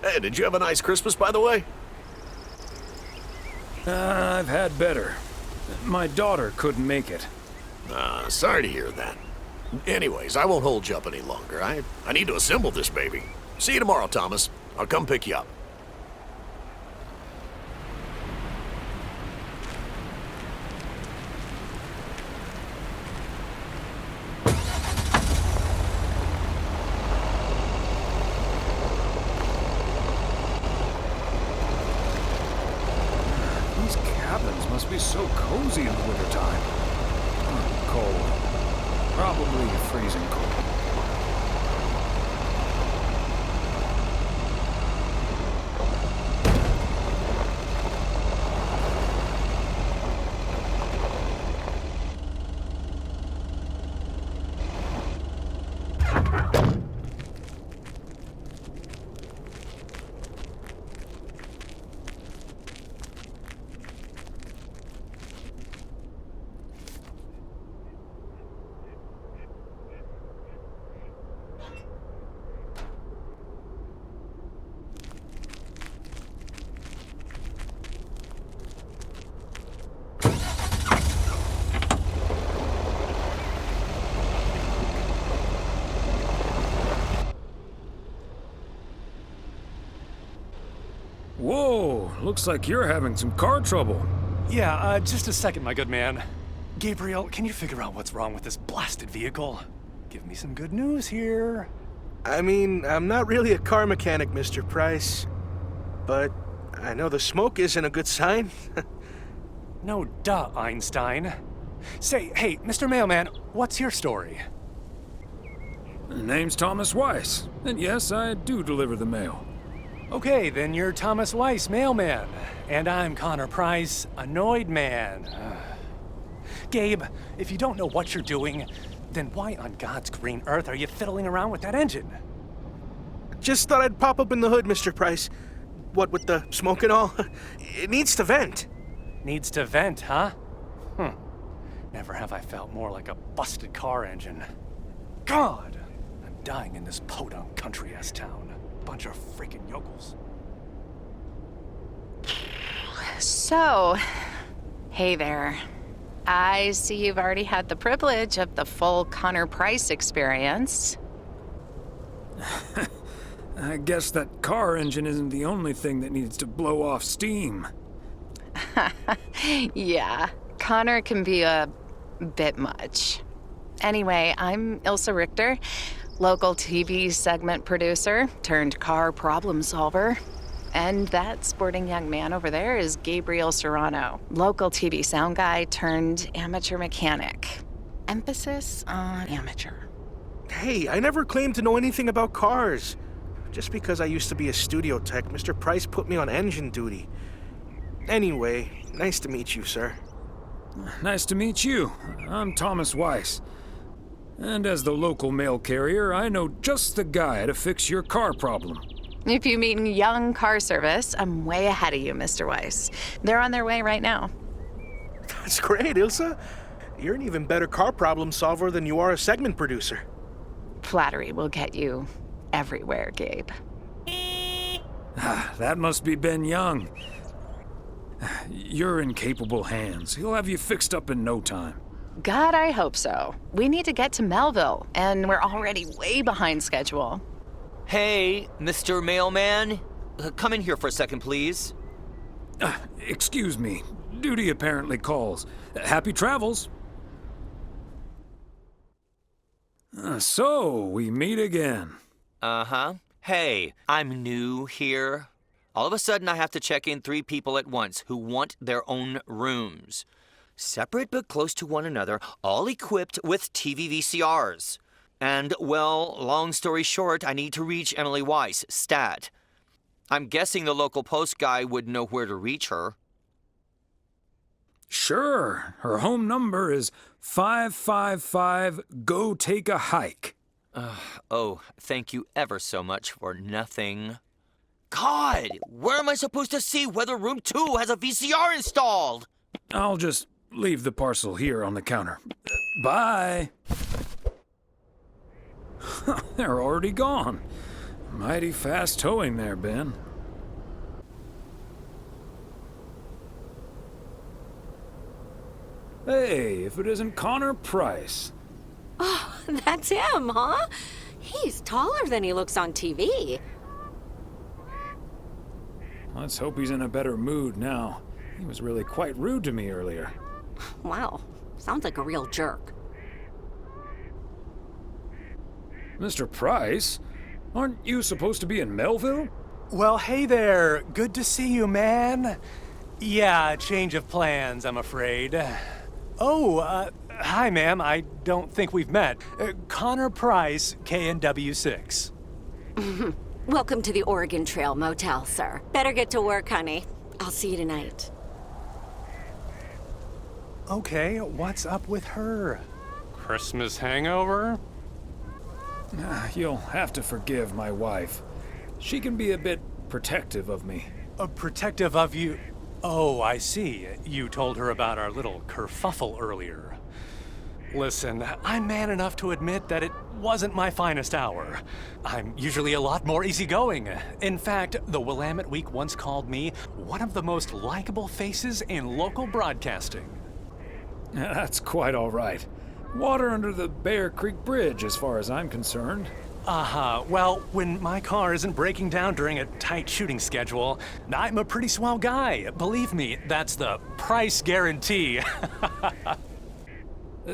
Hey, did you have a nice Christmas, by the way? I've had better. My daughter couldn't make it. Sorry to hear that. Anyways, I won't hold you up any longer. I need to assemble this baby. See you tomorrow, Thomas. I'll come pick you up. These cabins must be so cozy in the wintertime. Cold. Probably freezing cold. Whoa, looks like you're having some car trouble. Yeah, just a second, my good man. Gabriel, can you figure out what's wrong with this blasted vehicle? Give me some good news here. I mean, I'm not really a car mechanic, Mr. Price. But I know the smoke isn't a good sign. No duh, Einstein. Say, hey, Mr. Mailman, what's your story? Name's Thomas Weiss, and yes, I do deliver the mail. Okay, then you're Thomas Weiss, mailman. And I'm Connor Price, annoyed man. Gabe, if you don't know what you're doing, then why on God's green earth are you fiddling around with that engine? Just thought I'd pop up in the hood, Mr. Price. What with the smoke and all? It needs to vent. Needs to vent, huh? Never have I felt more like a busted car engine. God! I'm dying in this podunk country-ass town. Bunch of freaking yokels. So, hey there. I see you've already had the privilege of the full Connor Price experience. I guess that car engine isn't the only thing that needs to blow off steam. Yeah, Connor can be a bit much. Anyway, I'm Ilsa Richter, local TV segment producer turned car problem solver. And that sporting young man over there is Gabriel Serrano, local TV sound guy turned amateur mechanic. Emphasis on amateur. Hey, I never claimed to know anything about cars. Just because I used to be a studio tech, Mr. Price put me on engine duty. Anyway, nice to meet you, sir. Nice to meet you. I'm Thomas Weiss. And as the local mail carrier, I know just the guy to fix your car problem. If you mean young car service, I'm way ahead of you, Mr. Weiss. They're on their way right now. That's great, Ilsa. You're an even better car problem solver than you are a segment producer. Flattery will get you everywhere, Gabe. That must be Ben Young. You're in capable hands. He'll have you fixed up in no time. God, I hope so. We need to get to Melville, and we're already way behind schedule. Hey, Mr. Mailman. Come in here for a second, please. Excuse me. Duty apparently calls. Happy travels. So, we meet again. Uh-huh. Hey, I'm new here. All of a sudden, I have to check in 3 people at once who want their own rooms. Separate but close to one another, all equipped with TV VCRs. And, well, long story short, I need to reach Emily Weiss, stat. I'm guessing the local post guy would know where to reach her. Sure. Her home number is 555 Go Take a Hike. Oh, thank you ever so much for nothing. God, where am I supposed to see whether room 2 has a VCR installed? I'll just leave the parcel here on the counter. Bye. They're already gone. Mighty fast towing there, Ben. Hey, if it isn't Connor Price. Oh, that's him, huh? He's taller than he looks on TV. Let's hope he's in a better mood now. He was really quite rude to me earlier. Wow, sounds like a real jerk. Mr. Price, aren't you supposed to be in Melville? Well, hey there. Good to see you, man. Yeah, change of plans, I'm afraid. Oh, hi, ma'am. I don't think we've met. Connor Price, KNW6. Welcome to the Oregon Trail Motel, sir. Better get to work, honey. I'll see you tonight. Okay, what's up with her? Christmas hangover? You'll have to forgive my wife. She can be a bit protective of me. Protective of you? Oh, I see. You told her about our little kerfuffle earlier. Listen, I'm man enough to admit that it wasn't my finest hour. I'm usually a lot more easygoing. In fact, the Willamette Week once called me one of the most likable faces in local broadcasting. That's quite all right. Water under the Bear Creek Bridge, as far as I'm concerned. Well, when my car isn't breaking down during a tight shooting schedule, I'm a pretty swell guy. Believe me, that's the price guarantee.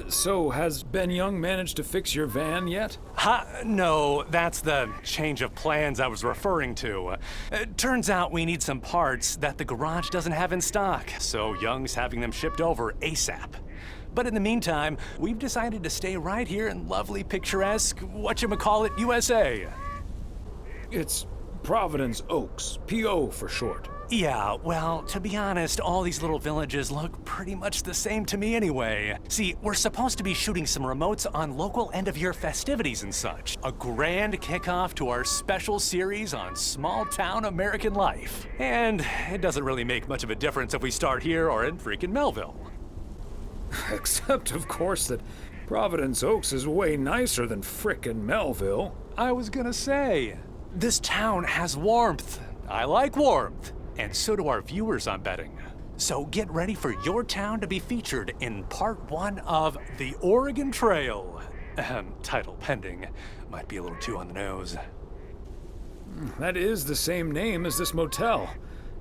So, has Ben Young managed to fix your van yet? No, that's the change of plans I was referring to. Turns out we need some parts that the garage doesn't have in stock, so Young's having them shipped over ASAP. But in the meantime, we've decided to stay right here in lovely, picturesque, whatchamacallit, USA. It's Providence Oaks, P.O. for short. Yeah, well, to be honest, all these little villages look pretty much the same to me anyway. See, we're supposed to be shooting some remotes on local end-of-year festivities and such. A grand kickoff to our special series on small-town American life. And it doesn't really make much of a difference if we start here or in freaking Melville. Except, of course, that Providence Oaks is way nicer than frickin' Melville. I was gonna say, this town has warmth. I like warmth. And so do our viewers, I'm betting. So get ready for your town to be featured in part 1 of The Oregon Trail. Title pending. Might be a little too on the nose. That is the same name as this motel.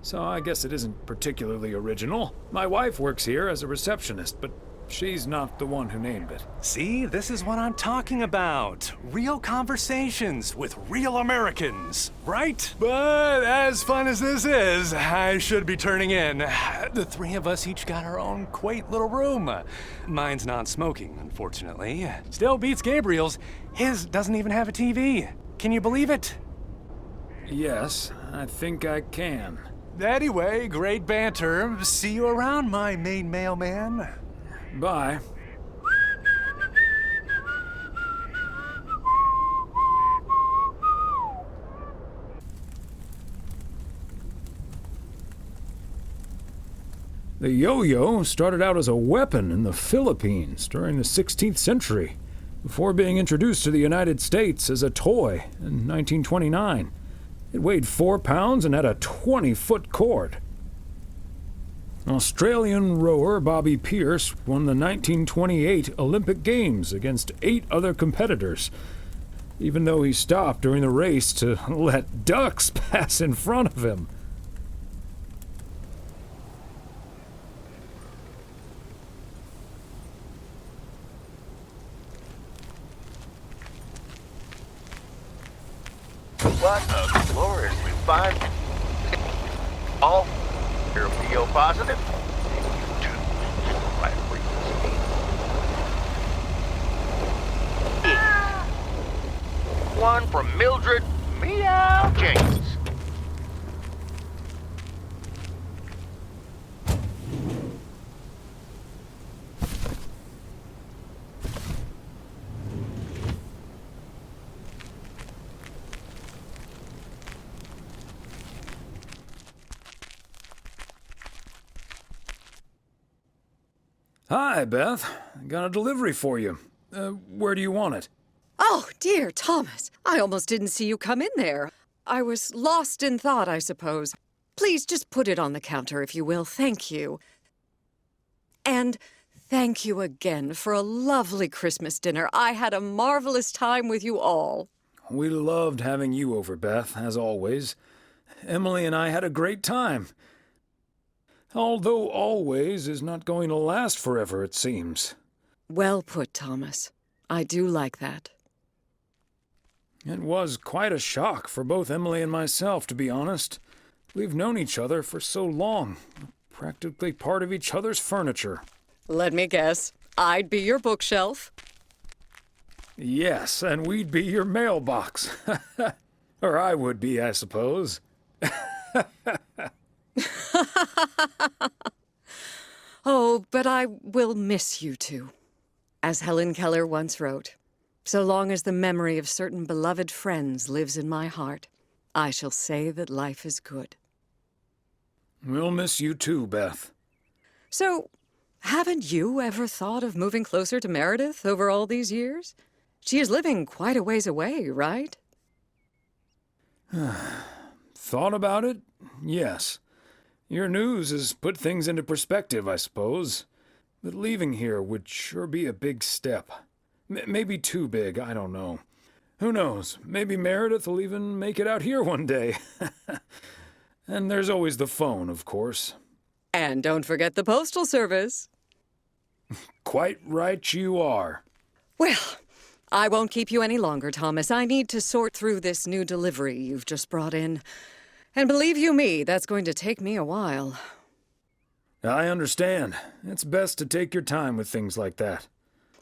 So I guess it isn't particularly original. My wife works here as a receptionist, but she's not the one who named it. See, this is what I'm talking about. Real conversations with real Americans, right? But as fun as this is, I should be turning in. The three of us each got our own quaint little room. Mine's non-smoking, unfortunately. Still beats Gabriel's. His doesn't even have a TV. Can you believe it? Yes, I think I can. Anyway, great banter. See you around, my main mailman. Bye. The yo-yo started out as a weapon in the Philippines during the 16th century, before being introduced to the United States as a toy in 1929. It weighed 4 pounds and had a 20-foot cord. Australian rower Bobby Pierce won the 1928 Olympic Games against 8 other competitors, even though he stopped during the race to let ducks pass in front of him. What a gloriously fine... All... You're PO positive? You too. Right frequency. One from Mildred Meow James. Hi, Beth. Got a delivery for you. Where do you want it? Oh, dear, Thomas. I almost didn't see you come in there. I was lost in thought, I suppose. Please just put it on the counter, if you will. Thank you. And thank you again for a lovely Christmas dinner. I had a marvelous time with you all. We loved having you over, Beth, as always. Emily and I had a great time. Although always is not going to last forever, it seems. Well put, Thomas. I do like that. It was quite a shock for both Emily and myself, to be honest. We've known each other for so long, practically part of each other's furniture. Let me guess. I'd be your bookshelf. Yes, and we'd be your mailbox. Or I would be, I suppose. Oh, but I will miss you two. As Helen Keller once wrote, so long as the memory of certain beloved friends lives in my heart, I shall say that life is good. We'll miss you too, Beth. So, haven't you ever thought of moving closer to Meredith over all these years? She is living quite a ways away, right? Thought about it? Yes. Your news has put things into perspective, I suppose. But leaving here would sure be a big step. Maybe too big, I don't know. Who knows? Maybe Meredith will even make it out here one day. And there's always the phone, of course. And don't forget the postal service. Quite right you are. Well, I won't keep you any longer, Thomas. I need to sort through this new delivery you've just brought in. And believe you me, that's going to take me a while. I understand. It's best to take your time with things like that.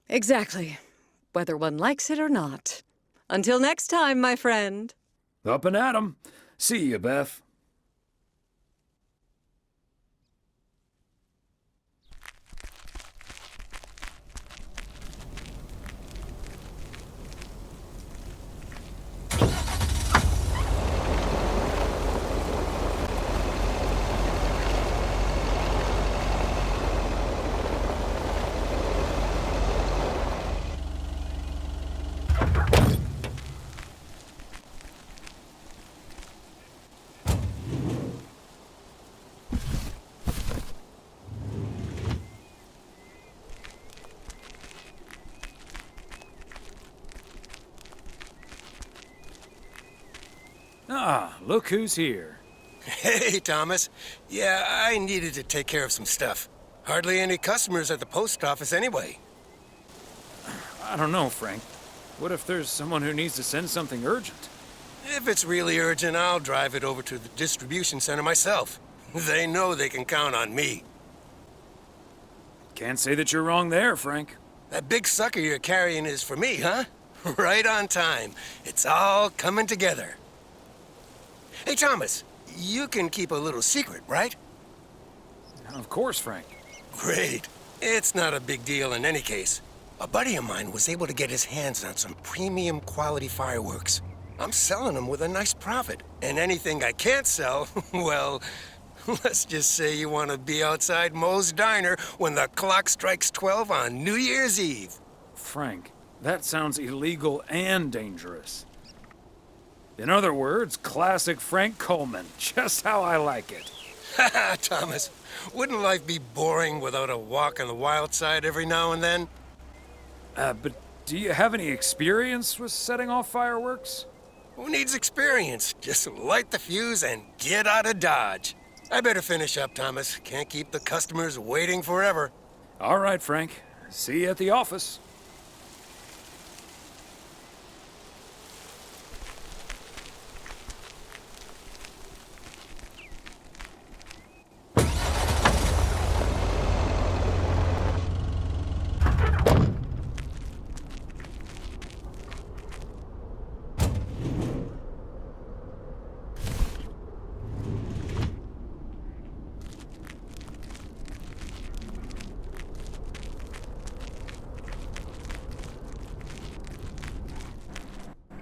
Exactly. Whether one likes it or not. Until next time, my friend. Up and at 'em. See you, Beth. Ah, look who's here. Hey, Thomas. Yeah, I needed to take care of some stuff. Hardly any customers at the post office anyway. I don't know, Frank. What if there's someone who needs to send something urgent? If it's really urgent, I'll drive it over to the distribution center myself. They know they can count on me. Can't say that you're wrong there, Frank. That big sucker you're carrying is for me, huh? Right on time. It's all coming together. Hey, Thomas, you can keep a little secret, right? Of course, Frank. Great. It's not a big deal in any case. A buddy of mine was able to get his hands on some premium quality fireworks. I'm selling them with a nice profit. And anything I can't sell, well, let's just say you want to be outside Moe's Diner when the clock strikes 12 on New Year's Eve. Frank, that sounds illegal and dangerous. In other words, classic Frank Coleman, just how I like it. Haha, Thomas, wouldn't life be boring without a walk on the wild side every now and then? But do you have any experience with setting off fireworks? Who needs experience? Just light the fuse and get out of Dodge. I better finish up, Thomas. Can't keep the customers waiting forever. All right, Frank. See you at the office.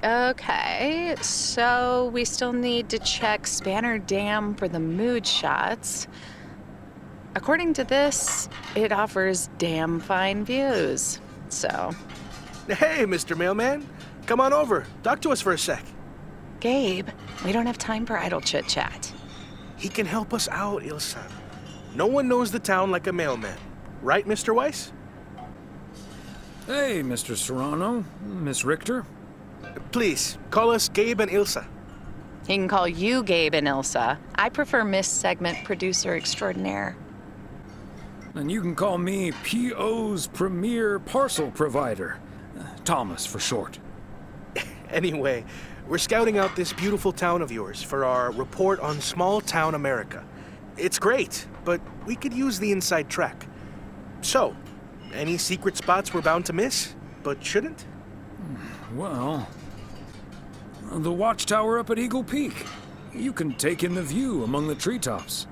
Okay, so we still need to check Spanner Dam for the mood shots. According to this, it offers damn fine views, so... Hey, Mr. Mailman. Come on over. Talk to us for a sec. Gabe, we don't have time for idle chit-chat. He can help us out, Ilsa. No one knows the town like a mailman. Right, Mr. Weiss? Hey, Mr. Serrano, Miss Richter. Please, call us Gabe and Ilsa. He can call you Gabe and Ilsa. I prefer Miss Segment Producer Extraordinaire. And you can call me PO's premier parcel provider. Thomas for short. Anyway, we're scouting out this beautiful town of yours for our report on small town America. It's great, but we could use the inside track. So, any secret spots we're bound to miss, but shouldn't? Well, the watchtower up at Eagle Peak. You can take in the view among the treetops.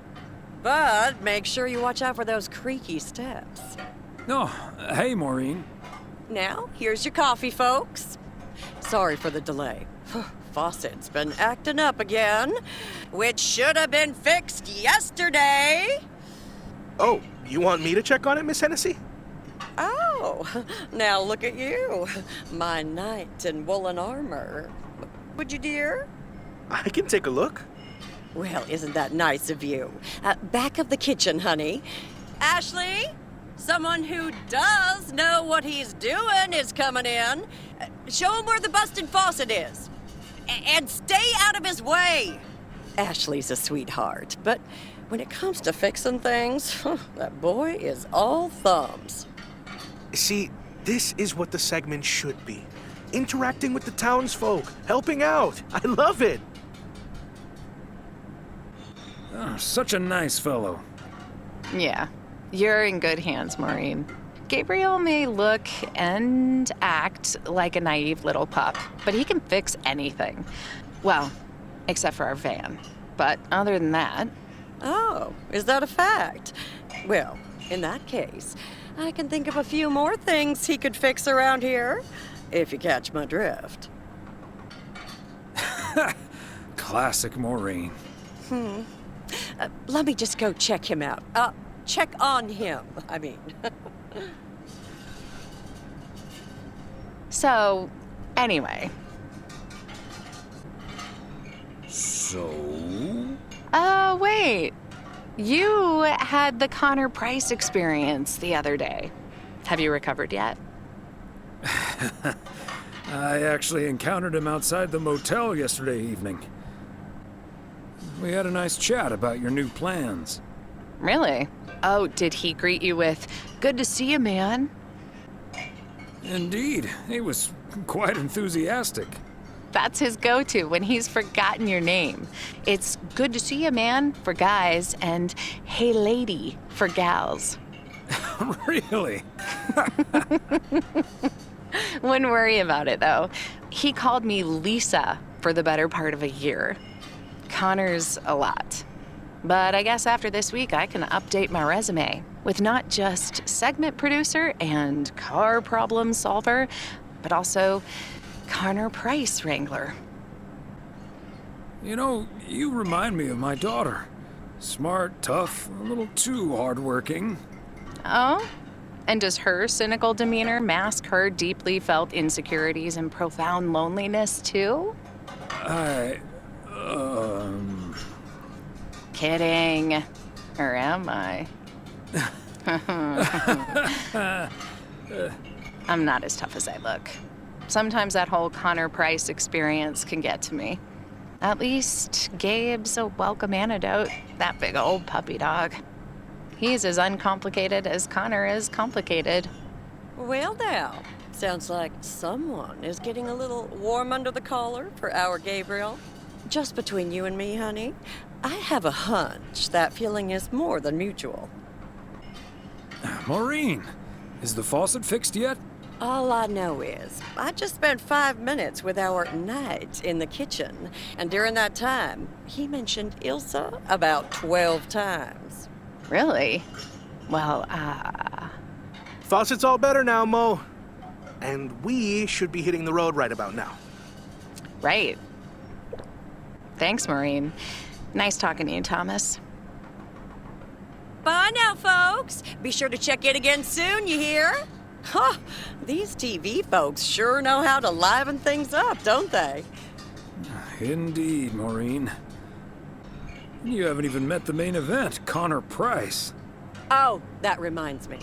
But make sure you watch out for those creaky steps. Oh, hey, Maureen. Now, here's your coffee, folks. Sorry for the delay. Faucet's been acting up again, which should have been fixed yesterday. Oh, you want me to check on it, Miss Hennessy? Oh, now look at you, my knight in woolen armor. Would you, dear? I can take a look. Well, isn't that nice of you? Back of the kitchen, honey. Ashley, someone who does know what he's doing is coming in. Show him where the busted faucet is. And stay out of his way. Ashley's a sweetheart, but when it comes to fixing things, that boy is all thumbs. See, this is what the segment should be. Interacting with the townsfolk, helping out. I love it. Oh, such a nice fellow. Yeah, you're in good hands, Maureen. Gabriel may look and act like a naive little pup, but he can fix anything. Well, except for our van. But other than that... Oh, is that a fact? Well, in that case, I can think of a few more things he could fix around here, if you catch my drift. Classic Maureen. Let me just go check him out. Check on him, I mean. So, anyway. So? Wait. You had the Connor Price experience the other day. Have you recovered yet? I actually encountered him outside the motel yesterday evening. We had a nice chat about your new plans. Really? Oh, did he greet you with, "Good to see you, man"? Indeed. He was quite enthusiastic. That's his go-to when he's forgotten your name. It's "Good to see you, man" for guys and "Hey, lady" for gals. Really? Wouldn't worry about it, though. He called me Lisa for the better part of a year. Connor's a lot. But I guess after this week, I can update my resume with not just segment producer and car problem solver, but also Connor Price wrangler. You know, you remind me of my daughter. Smart, tough, a little too hardworking. Oh? And does her cynical demeanor mask her deeply felt insecurities and profound loneliness, too? Kidding. Or am I? I'm not as tough as I look. Sometimes that whole Connor Price experience can get to me. At least Gabe's a welcome antidote, that big old puppy dog. He's as uncomplicated as Connor is complicated. Well now, sounds like someone is getting a little warm under the collar for our Gabriel. Just between you and me, honey, I have a hunch that feeling is more than mutual. Maureen, is the faucet fixed yet? All I know is, I just spent 5 minutes with our knight in the kitchen, and during that time, he mentioned Ilsa about 12 times. Really? Well, Faucet's all better now, Mo. And we should be hitting the road right about now. Right. Thanks, Maureen. Nice talking to you, Thomas. Bye now, folks. Be sure to check in again soon, you hear? Huh, these TV folks sure know how to liven things up, don't they? Indeed, Maureen. You haven't even met the main event, Connor Price. Oh, that reminds me.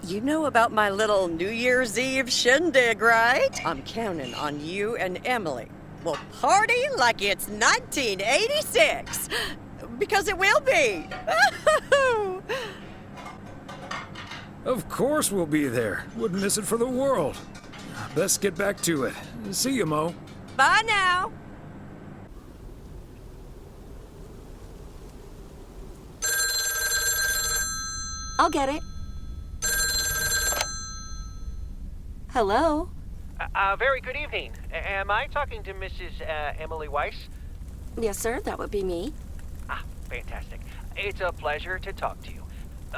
You know about my little New Year's Eve shindig, right? I'm counting on you and Emily. We'll party like it's 1986. Because it will be. Of course we'll be there. Wouldn't miss it for the world. Best get back to it. See you, Mo. Bye now. I'll get it. Hello? Very good evening. Am I talking to Mrs. Emily Weiss? Yes, sir, that would be me. Ah, fantastic. It's a pleasure to talk to you.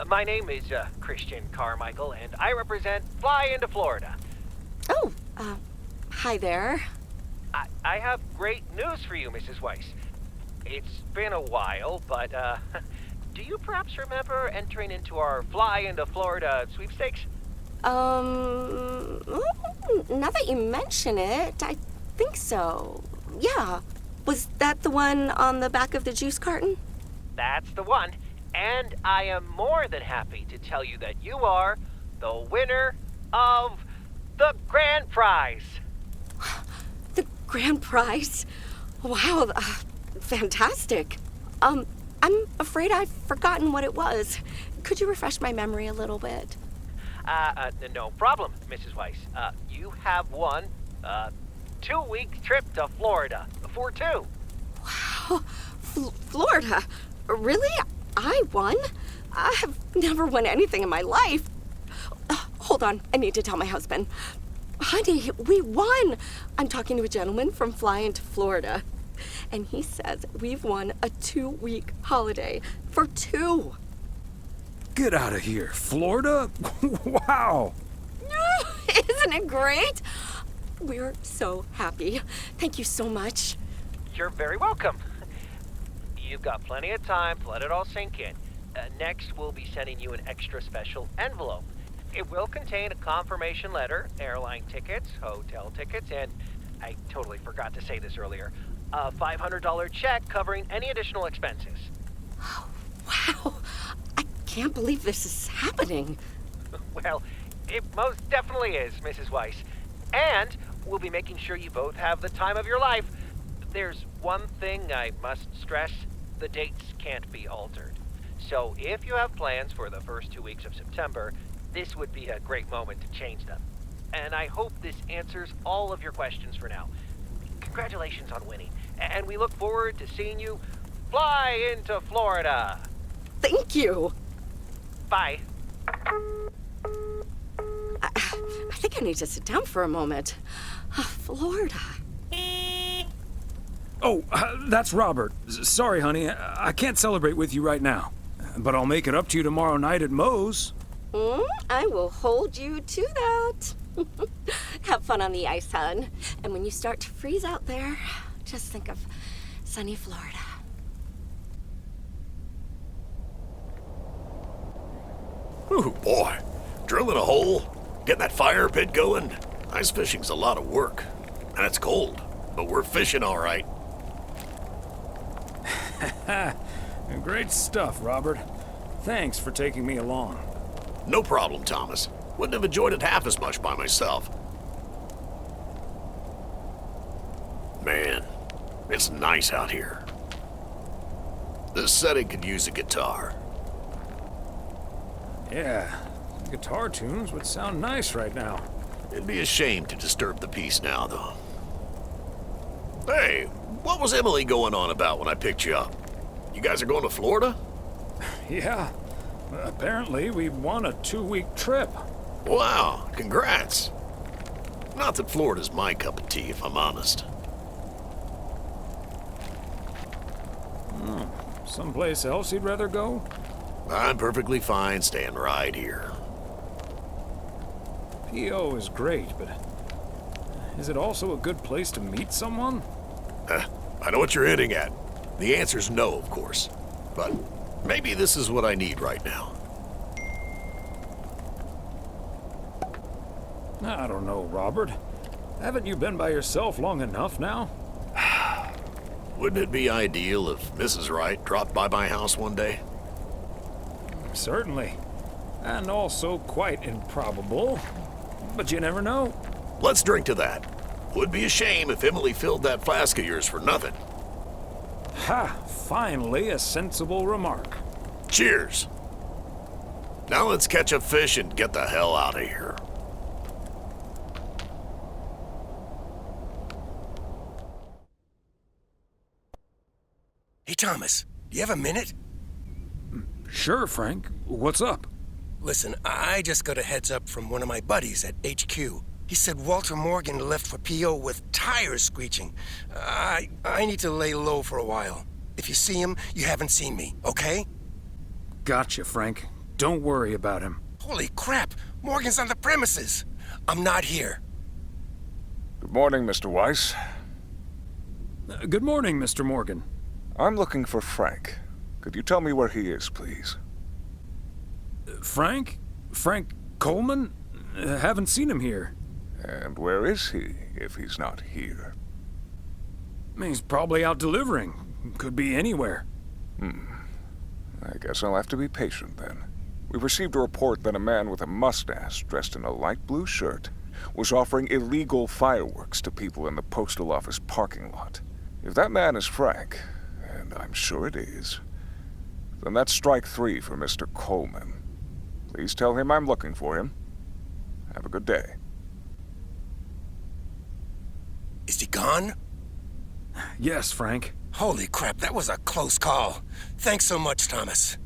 My name is Christian Carmichael, and I represent Fly into Florida. Oh, hi there. I have great news for you, Mrs. Weiss. It's been a while, but, do you perhaps remember entering into our Fly into Florida sweepstakes? Now that you mention it, I think so. Yeah. Was that the one on the back of the juice carton? That's the one. And I am more than happy to tell you that you are the winner of the grand prize. The grand prize? Wow, fantastic. I'm afraid I've forgotten what it was. Could you refresh my memory a little bit? No problem, Mrs. Weiss. You have won a 2-week trip to Florida for 2. Wow, Florida? Really? I won? I have never won anything in my life. Hold on, I need to tell my husband. Honey, we won! I'm talking to a gentleman from Fly into Florida, and he says we've won a 2-week holiday for 2. Get out of here. Florida? Wow. Isn't it great? We're so happy. Thank you so much. You're very welcome. You've got plenty of time to let it all sink in. Next, we'll be sending you an extra special envelope. It will contain a confirmation letter, airline tickets, hotel tickets, and I totally forgot to say this earlier, a $500 check covering any additional expenses. Wow. I can't believe this is happening. Well, it most definitely is, Mrs. Weiss. And we'll be making sure you both have the time of your life. There's one thing I must stress. The dates can't be altered. So if you have plans for the first 2 weeks of September, this would be a great moment to change them. And I hope this answers all of your questions for now. Congratulations on winning. And we look forward to seeing you fly into Florida. Thank you. Bye. I think I need to sit down for a moment. Florida. Oh, that's Robert. Sorry, honey. I can't celebrate with you right now. But I'll make it up to you tomorrow night at Moe's. I will hold you to that. Have fun on the ice, hon. And when you start to freeze out there, just think of sunny Florida. Ooh, boy. Drilling a hole, getting that fire pit going. Ice fishing's a lot of work. And it's cold, but we're fishing all right. Great stuff, Robert. Thanks for taking me along. No problem, Thomas. Wouldn't have enjoyed it half as much by myself. Man, it's nice out here. This setting could use a guitar. Yeah, guitar tunes would sound nice right now. It'd be a shame to disturb the peace now, though. Hey, what was Emily going on about when I picked you up? You guys are going to Florida? Yeah. Apparently, we won a 2-week trip. Wow, congrats. Not that Florida's my cup of tea, if I'm honest. Someplace else you'd rather go? I'm perfectly fine staying right here. P.O. is great, but is it also a good place to meet someone? I know what you're hitting at. The answer's no, of course. But maybe this is what I need right now. I don't know, Robert. Haven't you been by yourself long enough now? Wouldn't it be ideal if Mrs. Wright dropped by my house one day? Certainly. And also quite improbable. But you never know. Let's drink to that. Would be a shame if Emily filled that flask of yours for nothing. Ha! Finally, a sensible remark. Cheers. Now let's catch a fish and get the hell out of here. Hey, Thomas, do you have a minute? Sure, Frank. What's up? Listen, I just got a heads up from one of my buddies at HQ. He said Walter Morgan left for PO with tires screeching. I need to lay low for a while. If you see him, you haven't seen me, okay? Gotcha, Frank. Don't worry about him. Holy crap! Morgan's on the premises! I'm not here. Good morning, Mr. Weiss. Good morning, Mr. Morgan. I'm looking for Frank. Could you tell me where he is, please? Frank? Frank Coleman? Haven't seen him here. And where is he, if he's not here? He's probably out delivering. Could be anywhere. I guess I'll have to be patient then. We received a report that a man with a mustache dressed in a light blue shirt was offering illegal fireworks to people in the postal office parking lot. If that man is Frank, and I'm sure it is, then that's strike 3 for Mr. Coleman. Please tell him I'm looking for him. Have a good day. Is he gone? Yes, Frank. Holy crap, that was a close call. Thanks so much, Thomas.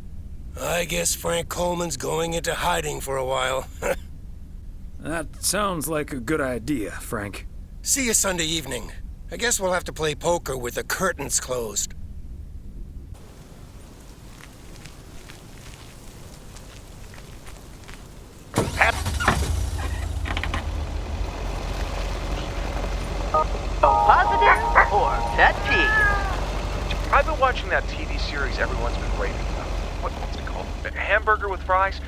I guess Frank Coleman's going into hiding for a while. That sounds like a good idea, Frank. See you Sunday evening. I guess we'll have to play poker with the curtains closed. Positive or pet peeve? I've been watching that TV series everyone's been raving about. What's it called? A hamburger with fries?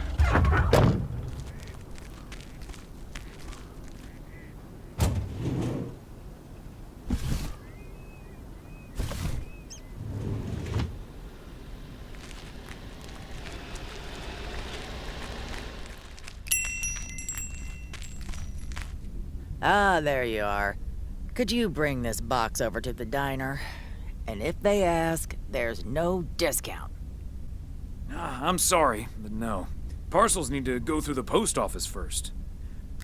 Ah, there you are. Could you bring this box over to the diner? And if they ask, there's no discount. I'm sorry, but no. Parcels need to go through the post office first.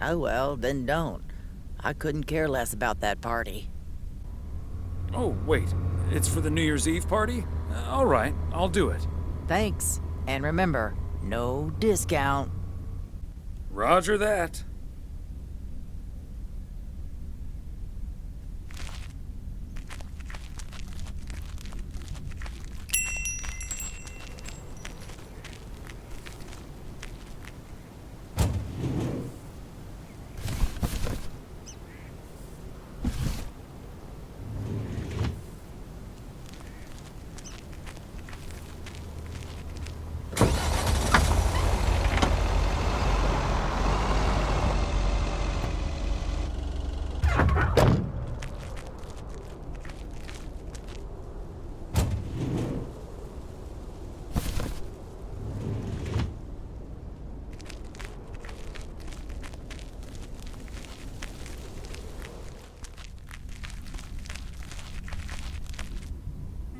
Oh well, then don't. I couldn't care less about that party. Oh, wait. It's for the New Year's Eve party? All right, I'll do it. Thanks. And remember, no discount. Roger that.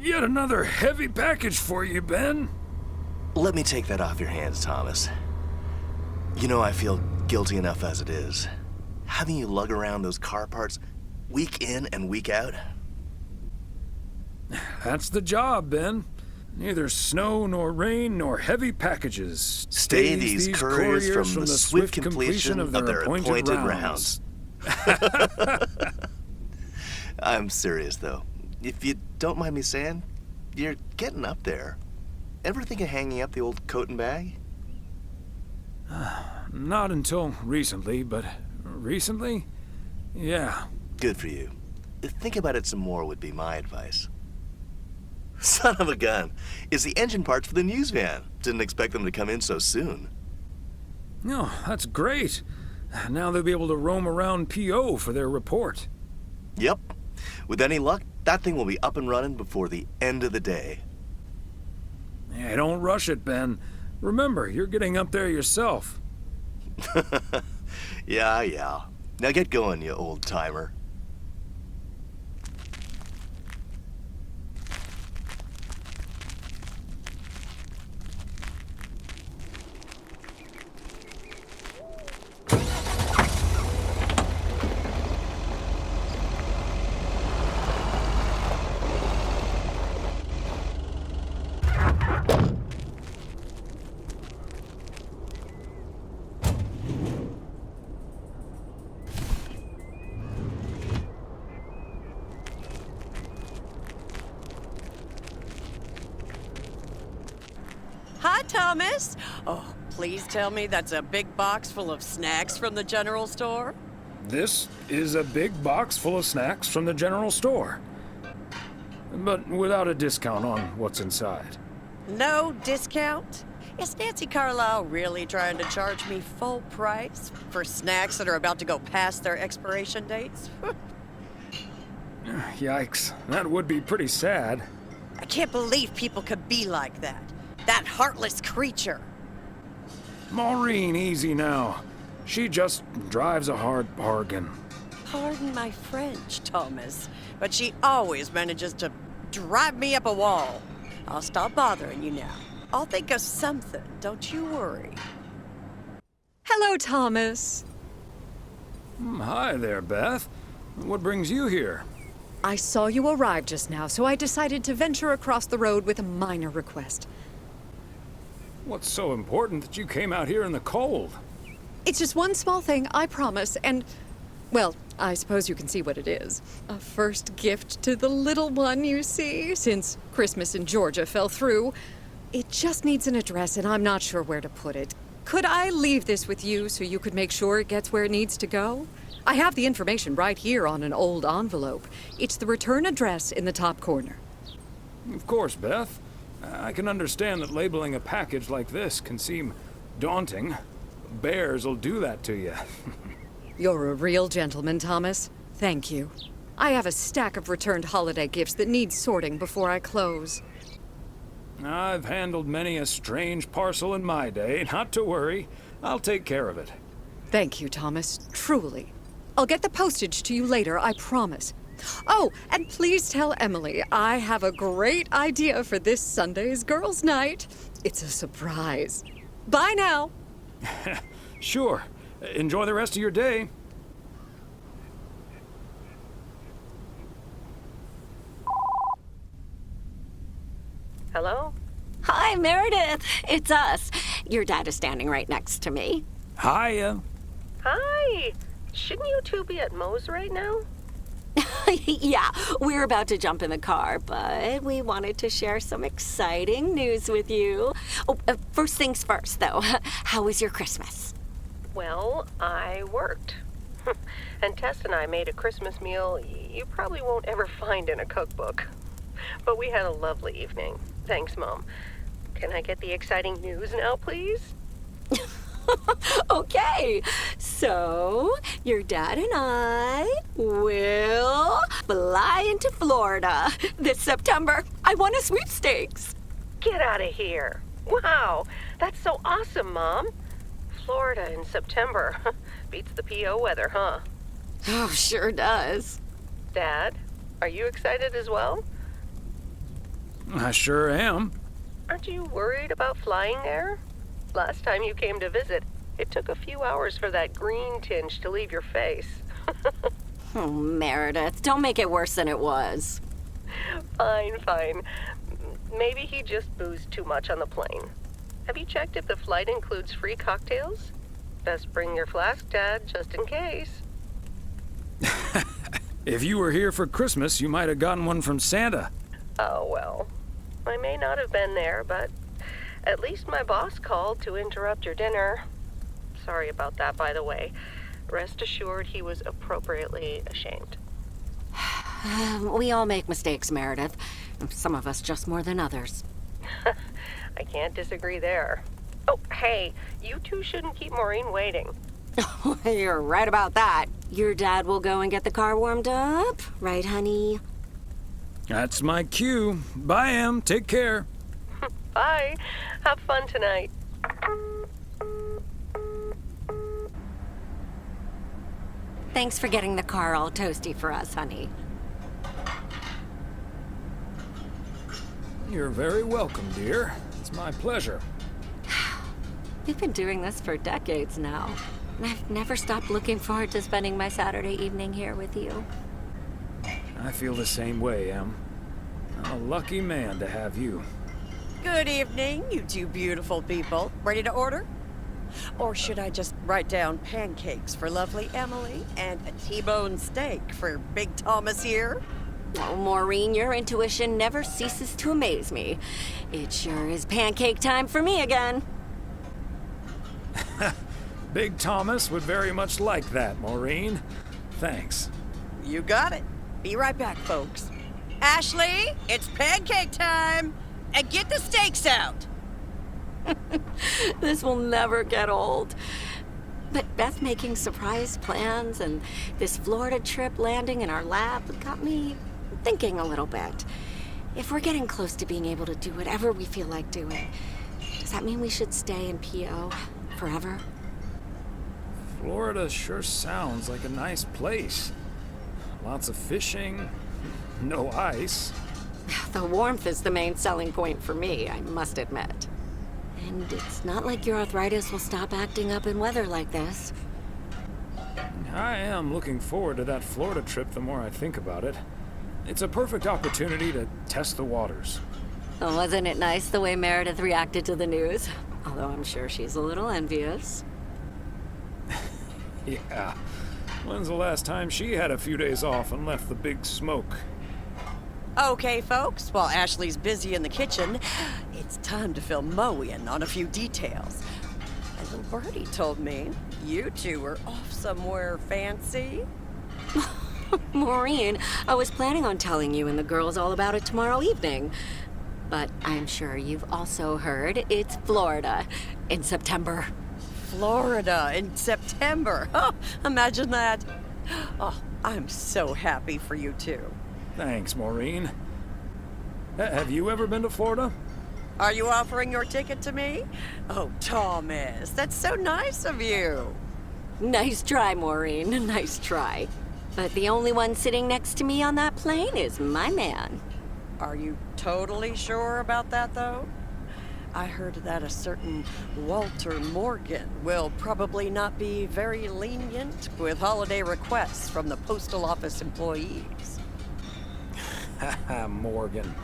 Yet another heavy package for you, Ben. Let me take that off your hands, Thomas. You know I feel guilty enough as it is. Having you lug around those car parts week in and week out. That's the job, Ben. Neither snow nor rain nor heavy packages Stay these couriers from the swift completion of their appointed rounds. I'm serious, though. If you don't mind me saying, you're getting up there. Ever think of hanging up the old coat and bag? Not until recently, but recently? Yeah. Good for you. Think about it some more would be my advice. Son of a gun. It's the engine parts for the news van. Didn't expect them to come in so soon. No, that's great. Now they'll be able to roam around PO for their report. Yep. With any luck, that thing will be up and running before the end of the day. Hey, don't rush it, Ben. Remember, you're getting up there yourself. Yeah. Now get going, you old timer. Hi, Thomas. Oh, please tell me that's a big box full of snacks from the general store? This is a big box full of snacks from the general store. But without a discount on what's inside. No discount? Is Nancy Carlisle really trying to charge me full price for snacks that are about to go past their expiration dates? Yikes, that would be pretty sad. I can't believe people could be like that. That heartless creature. Maureen, easy now. She just drives a hard bargain. Pardon my French, Thomas, but she always manages to drive me up a wall. I'll stop bothering you now. I'll think of something, don't you worry. Hello, Thomas. Hi there, Beth. What brings you here? I saw you arrive just now, so I decided to venture across the road with a minor request. What's so important that you came out here in the cold? It's just one small thing, I promise, and, well, I suppose you can see what it is. A first gift to the little one, you see, since Christmas in Georgia fell through. It just needs an address, and I'm not sure where to put it. Could I leave this with you so you could make sure it gets where it needs to go? I have the information right here on an old envelope. It's the return address in the top corner. Of course, Beth. I can understand that labeling a package like this can seem daunting. Bears will do that to you. You're a real gentleman, Thomas. Thank you. I have a stack of returned holiday gifts that need sorting before I close. I've handled many a strange parcel in my day. Not to worry. I'll take care of it. Thank you, Thomas. Truly. I'll get the postage to you later, I promise. Oh, and please tell Emily I have a great idea for this Sunday's girls' night. It's a surprise. Bye now. Sure. Enjoy the rest of your day. Hello? Hi, Meredith. It's us. Your dad is standing right next to me. Hiya. Hi. Shouldn't you two be at Moe's right now? Yeah, we're about to jump in the car, but we wanted to share some exciting news with you. Oh, first things first, though. How was your Christmas? Well, I worked. And Tess and I made a Christmas meal you probably won't ever find in a cookbook. But we had a lovely evening. Thanks, Mom. Can I get the exciting news now, please? Okay, so your dad and I will fly into Florida this September. I won a sweepstakes. Get out of here. Wow, that's so awesome, Mom. Florida in September. Beats the PO weather, huh? Oh, sure does. Dad, are you excited as well? I sure am. Aren't you worried about flying there? Last time you came to visit, it took a few hours for that green tinge to leave your face. Oh, Meredith, don't make it worse than it was. Fine. Maybe he just boozed too much on the plane. Have you checked if the flight includes free cocktails? Best bring your flask, Dad, just in case. If you were here for Christmas, you might have gotten one from Santa. Oh, well. I may not have been there, but at least my boss called to interrupt your dinner. Sorry about that, by the way. Rest assured he was appropriately ashamed. We all make mistakes, Meredith. Some of us just more than others. I can't disagree there. Oh, hey, you two shouldn't keep Maureen waiting. You're right about that. Your dad will go and get the car warmed up, right, honey? That's my cue. Bye, Em. Take care. Bye. Have fun tonight. Thanks for getting the car all toasty for us, honey. You're very welcome, dear. It's my pleasure. We've been doing this for decades now, and I've never stopped looking forward to spending my Saturday evening here with you. I feel the same way, Em. I'm a lucky man to have you. Good evening, you two beautiful people. Ready to order? Or should I just write down pancakes for lovely Emily and a T-bone steak for Big Thomas here? Oh, Maureen, your intuition never ceases to amaze me. It sure is pancake time for me again. Big Thomas would very much like that, Maureen. Thanks. You got it. Be right back, folks. Ashley, it's pancake time! And get the steaks out! This will never get old. But Beth making surprise plans and this Florida trip landing in our lap got me thinking a little bit. If we're getting close to being able to do whatever we feel like doing, does that mean we should stay in PO forever? Florida sure sounds like a nice place. Lots of fishing, no ice. The warmth is the main selling point for me, I must admit. And it's not like your arthritis will stop acting up in weather like this. I am looking forward to that Florida trip the more I think about it. It's a perfect opportunity to test the waters. Oh, wasn't it nice the way Meredith reacted to the news? Although I'm sure she's a little envious. Yeah. When's the last time she had a few days off and left the big smoke? Okay, folks, while Ashley's busy in the kitchen, it's time to fill Mo in on a few details. And little birdie told me you two were off somewhere fancy. Maureen, I was planning on telling you and the girls all about it tomorrow evening. But I'm sure you've also heard it's Florida in September. Florida in September. Oh, imagine that. Oh, I'm so happy for you two. Thanks, Maureen. Have you ever been to Florida? Are you offering your ticket to me? Oh, Thomas, that's so nice of you. Nice try, Maureen. Nice try. But the only one sitting next to me on that plane is my man. Are you totally sure about that, though? I heard that a certain Walter Morgan will probably not be very lenient with holiday requests from the postal office employees. Haha, Morgan.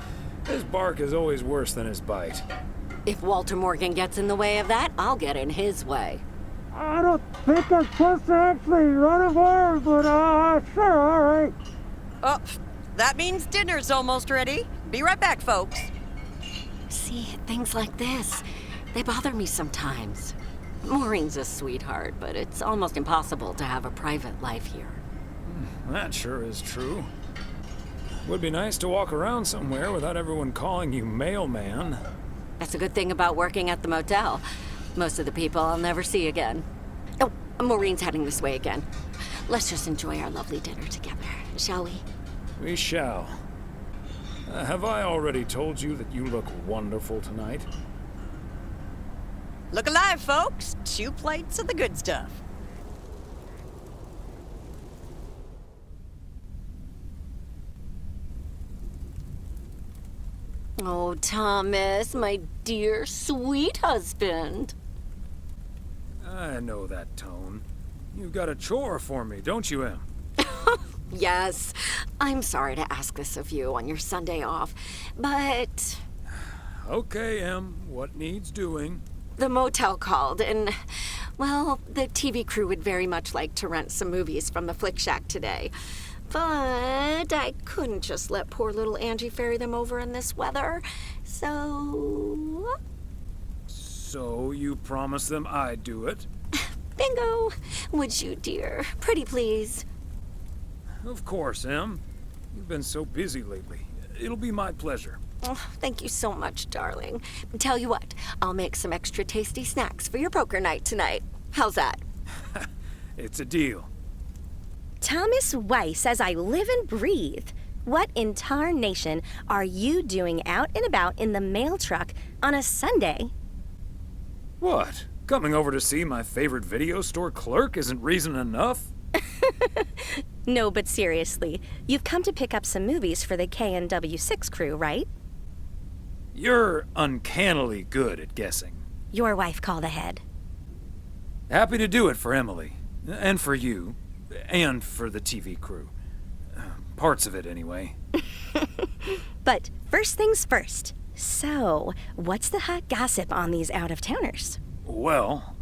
His bark is always worse than his bite. If Walter Morgan gets in the way of that, I'll get in his way. I don't think I'm supposed to actually run a bar, but sure, all right. Oh, that means dinner's almost ready. Be right back, folks. See, things like this, they bother me sometimes. Maureen's a sweetheart, but it's almost impossible to have a private life here. That sure is true. Would be nice to walk around somewhere without everyone calling you mailman. That's a good thing about working at the motel. Most of the people I'll never see again. Oh, Maureen's heading this way again. Let's just enjoy our lovely dinner together, shall we? We shall. Have I already told you that you look wonderful tonight? Look alive, folks. 2 plates of the good stuff. Oh, Thomas, my dear, sweet husband. I know that tone. You've got a chore for me, don't you, Em? Yes, I'm sorry to ask this of you on your Sunday off, but... Okay, Em, what needs doing? The motel called, and, well, the TV crew would very much like to rent some movies from the Flick Shack today. But I couldn't just let poor little Angie ferry them over in this weather, so... So you promised them I'd do it? Bingo! Would you, dear? Pretty please. Of course, Em. You've been so busy lately. It'll be my pleasure. Oh, thank you so much, darling. Tell you what, I'll make some extra tasty snacks for your poker night tonight. How's that? It's a deal. Thomas Weiss says I live and breathe. What in tarnation are you doing out and about in the mail truck on a Sunday? What? Coming over to see my favorite video store clerk isn't reason enough? No, but seriously, you've come to pick up some movies for the KNW6 crew, right? You're uncannily good at guessing. Your wife called ahead. Happy to do it for Emily. And for you. And for the TV crew. Parts of it, anyway. But first things first. So, what's the hot gossip on these out-of-towners? Well,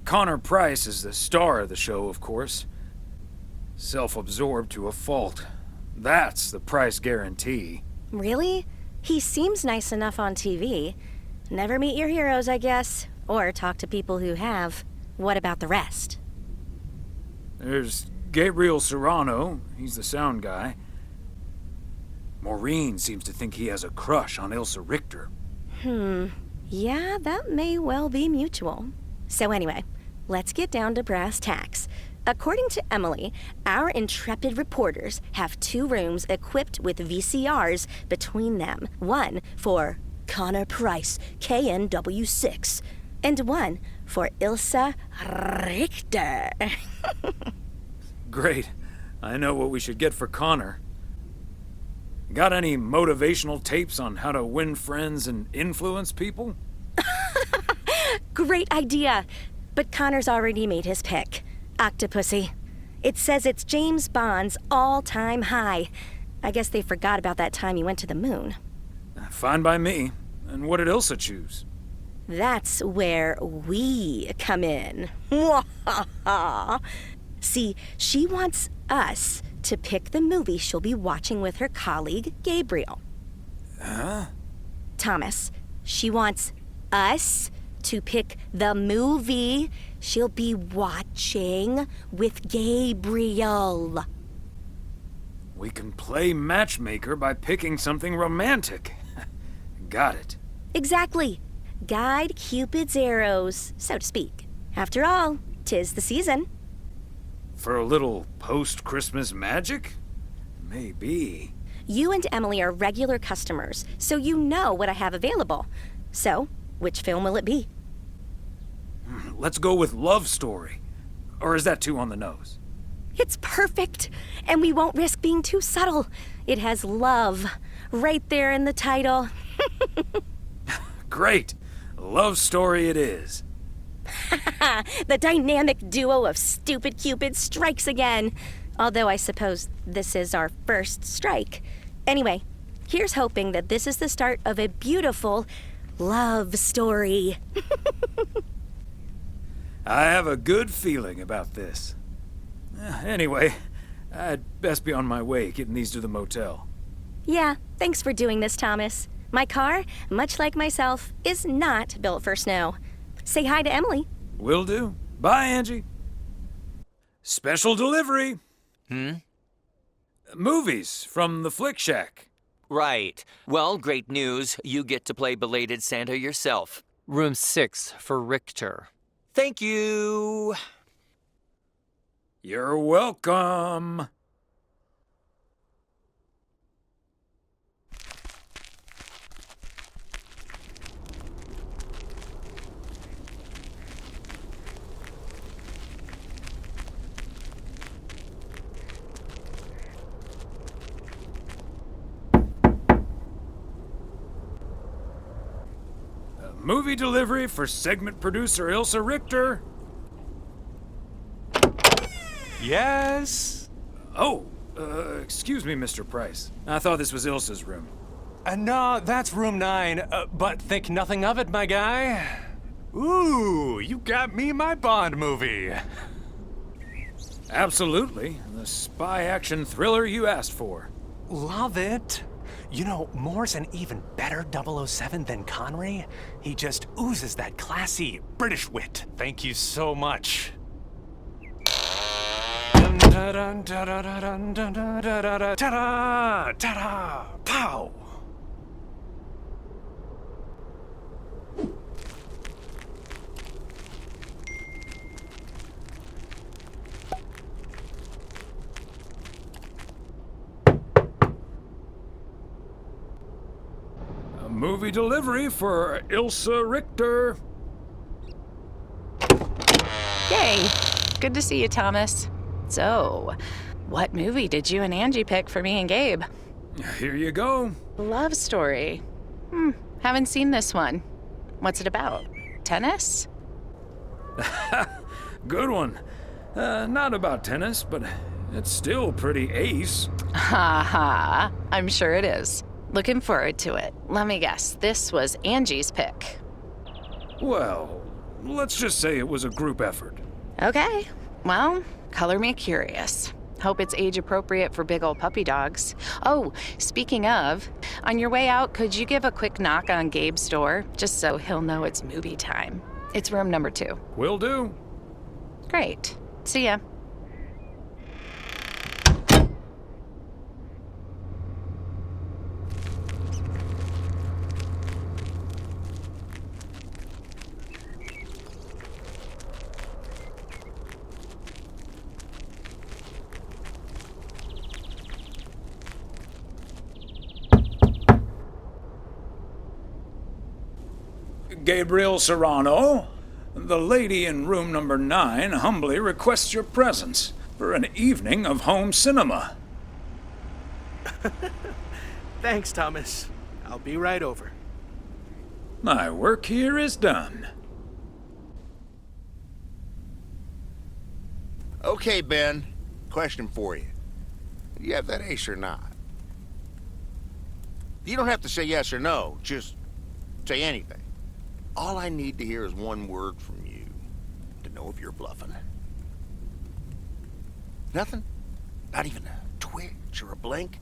Connor Price is the star of the show, of course. Self-absorbed to a fault. That's the Price guarantee. Really? He seems nice enough on TV. Never meet your heroes, I guess. Or talk to people who have. What about the rest? There's Gabriel Serrano. He's the sound guy. Maureen seems to think he has a crush on Ilsa Richter. Yeah, that may well be mutual. So anyway, let's get down to brass tacks. According to Emily, our intrepid reporters have 2 rooms equipped with VCRs between them. One for Connor Price, KNW6, and one for Ilsa Richter. Great. I know what we should get for Connor. Got any motivational tapes on how to win friends and influence people? Great idea. But Connor's already made his pick. Octopussy. It says it's James Bond's all-time high. I guess they forgot about that time he went to the moon. Fine by me. And what did Ilsa choose? That's where we come in. See, she wants us to pick the movie she'll be watching with her colleague, Gabriel. Huh? Thomas, she wants us to pick the movie she'll be watching with Gabriel. We can play matchmaker by picking something romantic. Got it. Exactly. Guide Cupid's arrows, so to speak. After all, 'tis the season. For a little post-Christmas magic? Maybe. You and Emily are regular customers, so you know what I have available. So, which film will it be? Let's go with Love Story. Or is that too on the nose? It's perfect, and we won't risk being too subtle. It has love right there in the title. Great. Love Story it is. The dynamic duo of stupid Cupid strikes again. Although I suppose this is our first strike. Anyway, here's hoping that this is the start of a beautiful love story. I have a good feeling about this. Anyway, I'd best be on my way getting these to the motel. Yeah, thanks for doing this, Thomas. My car, much like myself, is not built for snow. Say hi to Emily. Will do. Bye, Angie. Special delivery. Movies from the Flick Shack. Right. Well, great news. You get to play belated Santa yourself. Room 6 for Richter. Thank you. You're welcome. Movie delivery for segment producer Ilsa Richter. Yes? Oh, excuse me, Mr. Price. I thought this was Ilsa's room. No, that's room 9, but think nothing of it, my guy. Ooh, you got me my Bond movie. Absolutely. The spy action thriller you asked for. Love it. You know, Moore's an even better 007 than Connery. He just oozes that classy British wit. Thank you so much. Ta-da! Ta-da! Pow! Movie delivery for Ilsa Richter. Yay! Good to see you, Thomas. So, what movie did you and Angie pick for me and Gabe? Here you go. Love story. Haven't seen this one. What's it about? Tennis? Good one. Not about tennis, but it's still pretty ace. Ha ha. I'm sure it is. Looking forward to it. Let me guess, this was Angie's pick. Well, let's just say it was a group effort. Okay. Well, color me curious. Hope it's age appropriate for big old puppy dogs. Oh, speaking of, on your way out, could you give a quick knock on Gabe's door, just so he'll know it's movie time? It's room number 2. Will do. Great. See ya. Gabriel Serrano, the lady in room number 9 humbly requests your presence for an evening of home cinema. Thanks, Thomas. I'll be right over. My work here is done. Okay, Ben. Question for you. Do you have that ace or not? You don't have to say yes or no. Just say anything. All I need to hear is one word from you to know if you're bluffing. Nothing? Not even a twitch or a blink?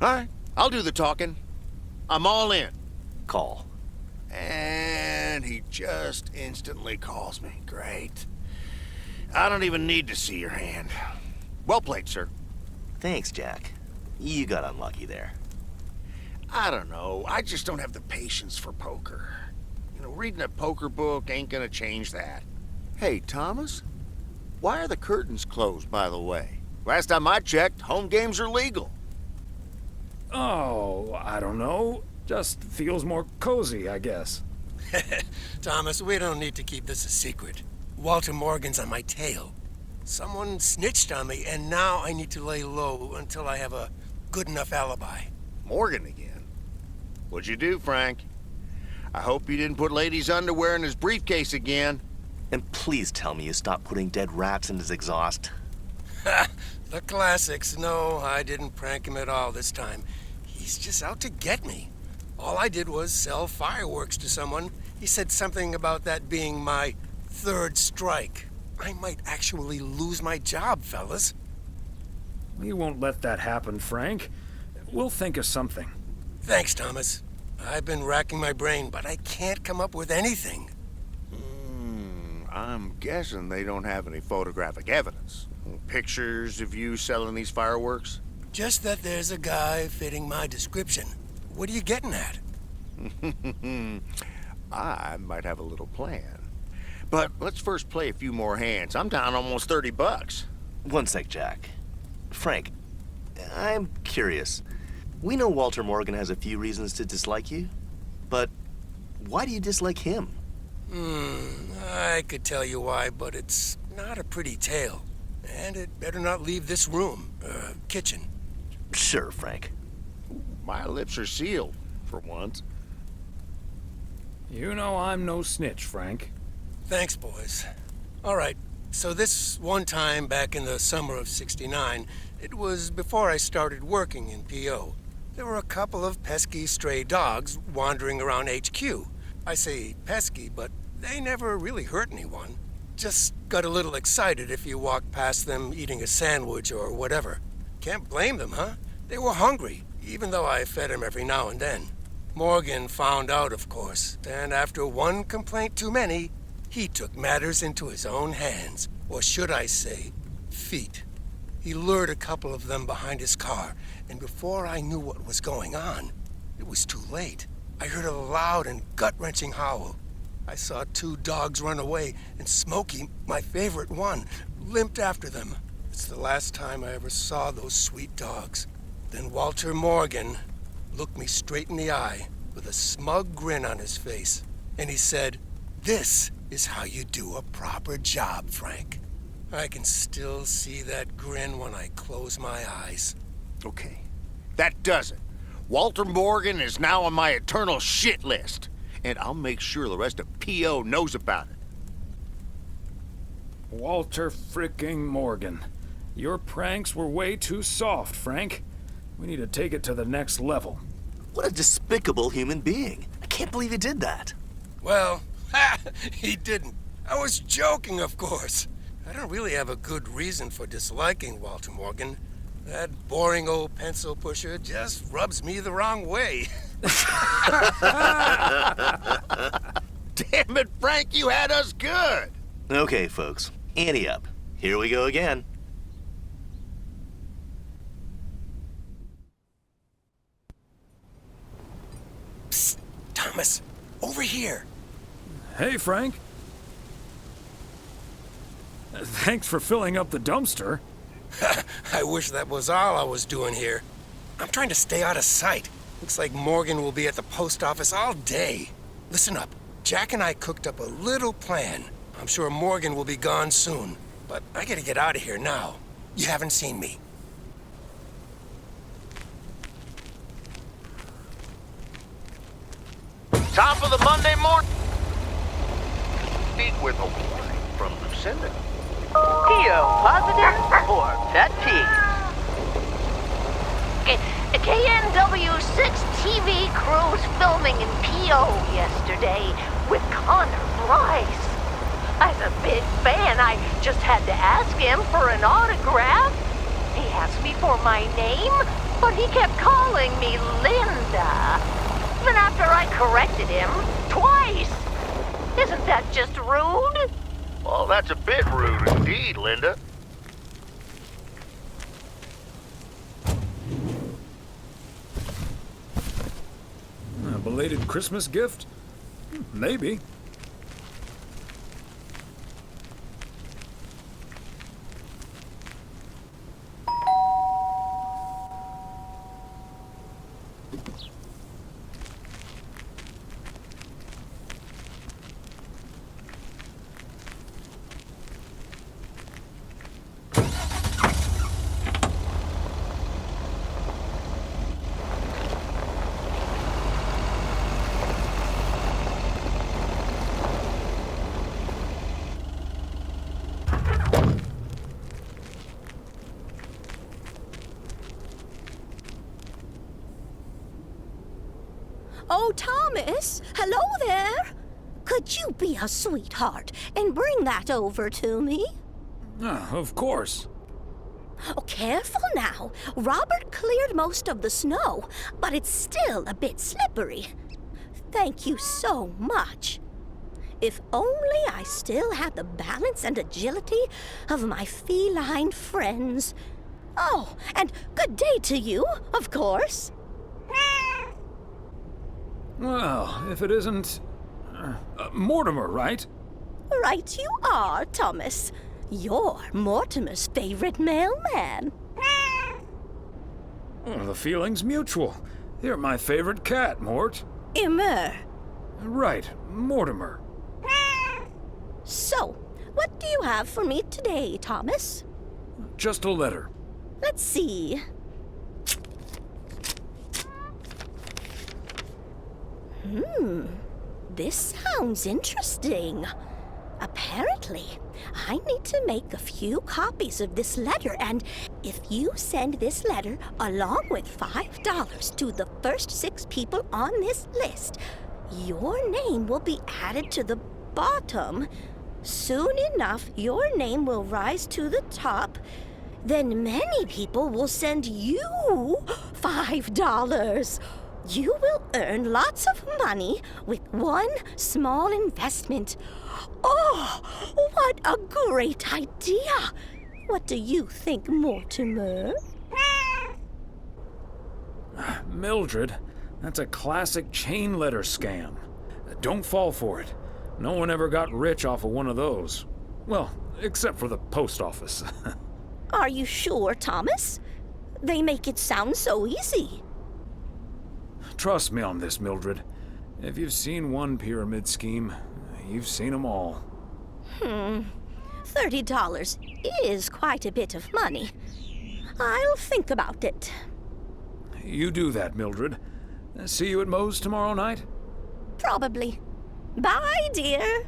All right, I'll do the talking. I'm all in. Call. And he just instantly calls me. Great. I don't even need to see your hand. Well played, sir. Thanks, Jack. You got unlucky there. I don't know. I just don't have the patience for poker. You know, reading a poker book ain't gonna change that. Hey, Thomas? Why are the curtains closed, by the way? Last time I checked, home games are legal. Oh, I don't know. Just feels more cozy, I guess. Thomas, we don't need to keep this a secret. Walter Morgan's on my tail. Someone snitched on me, and now I need to lay low until I have a good enough alibi. Morgan again? What'd you do, Frank? I hope you didn't put ladies' underwear in his briefcase again. And please tell me you stopped putting dead rats in his exhaust. The classics. No, I didn't prank him at all this time. He's just out to get me. All I did was sell fireworks to someone. He said something about that being my third strike. I might actually lose my job, fellas. We won't let that happen, Frank. We'll think of something. Thanks, Thomas. I've been racking my brain, but I can't come up with anything. I'm guessing they don't have any photographic evidence. Pictures of you selling these fireworks? Just that there's a guy fitting my description. What are you getting at? I might have a little plan. But let's first play a few more hands. I'm down almost $30. One sec, Jack. Frank, I'm curious. We know Walter Morgan has a few reasons to dislike you, but why do you dislike him? I could tell you why, but it's not a pretty tale. And it better not leave this room, kitchen. Sure, Frank. My lips are sealed, for once. You know I'm no snitch, Frank. Thanks, boys. All right, so this one time back in the summer of '69, it was before I started working in P.O. There were a couple of pesky stray dogs wandering around HQ. I say pesky, but they never really hurt anyone. Just got a little excited if you walked past them eating a sandwich or whatever. Can't blame them, huh? They were hungry, even though I fed them every now and then. Morgan found out, of course, and after one complaint too many, he took matters into his own hands, or should I say, feet. He lured a couple of them behind his car, and before I knew what was going on, it was too late. I heard a loud and gut-wrenching howl. I saw 2 dogs run away, and Smokey, my favorite one, limped after them. It's the last time I ever saw those sweet dogs. Then Walter Morgan looked me straight in the eye with a smug grin on his face, and he said, "This is how you do a proper job, Frank." I can still see that grin when I close my eyes. Okay, that does it. Walter Morgan is now on my eternal shit list, and I'll make sure the rest of P.O. knows about it. Walter fricking Morgan. Your pranks were way too soft, Frank. We need to take it to the next level. What a despicable human being. I can't believe he did that. Well, he didn't. I was joking, of course. I don't really have a good reason for disliking Walter Morgan. That boring old pencil pusher just rubs me the wrong way. Damn it, Frank, you had us good. Okay, folks, ante up. Here we go again. Psst, Thomas, over here. Hey, Frank. Thanks for filling up the dumpster. I wish that was all I was doing here. I'm trying to stay out of sight. Looks like Morgan will be at the post office all day. Listen up. Jack and I cooked up a little plan. I'm sure Morgan will be gone soon, but I gotta get out of here now. You haven't seen me. Top of the Monday morning. Speak with a warning from Lucinda. P.O. positive or pet peeve? KNW6 TV crews filming in P.O. yesterday with Connor Bryce. As a big fan, I just had to ask him for an autograph. He asked me for my name, but he kept calling me Linda. Even after I corrected him twice. Isn't that just rude? Well, that's a bit rude indeed, Linda. A belated Christmas gift? Maybe. Oh, Thomas, hello there. Could you be a sweetheart and bring that over to me? Of course. Oh, careful now. Robert cleared most of the snow, but it's still a bit slippery. Thank you so much. If only I still had the balance and agility of my feline friends. Oh, and good day to you, of course. Well, if it isn't... Mortimer, right? Right you are, Thomas. You're Mortimer's favorite mailman. The feeling's mutual. You're my favorite cat, Mort. Immer. Right, Mortimer. So, what do you have for me today, Thomas? Just a letter. Let's see. This sounds interesting. Apparently, I need to make a few copies of this letter, and if you send this letter along with $5 to the first 6 people on this list, your name will be added to the bottom. Soon enough, your name will rise to the top. Then many people will send you $5. You will earn lots of money with one small investment. Oh, what a great idea! What do you think, Mortimer? Mildred, that's a classic chain letter scam. Don't fall for it. No one ever got rich off of one of those. Well, except for the post office. Are you sure, Thomas? They make it sound so easy. Trust me on this, Mildred. If you've seen one pyramid scheme, you've seen them all. $30 is quite a bit of money. I'll think about it. You do that, Mildred. See you at Moe's tomorrow night? Probably. Bye, dear.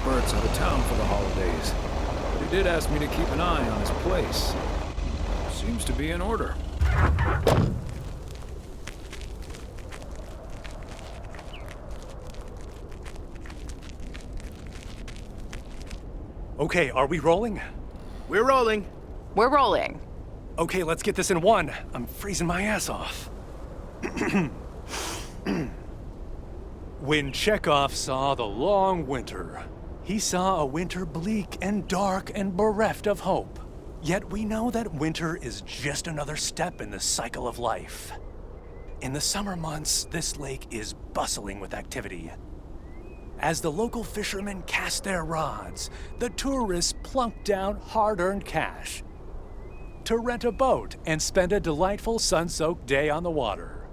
Bert's out of town for the holidays, but he did ask me to keep an eye on his place. Seems to be in order. Okay, are we rolling? We're rolling. We're rolling. Okay, let's get this in one. I'm freezing my ass off. When Chekhov saw the long winter, he saw a winter bleak and dark and bereft of hope. Yet we know that winter is just another step in the cycle of life. In the summer months, this lake is bustling with activity. As the local fishermen cast their rods, the tourists plunk down hard-earned cash to rent a boat and spend a delightful sun-soaked day on the water.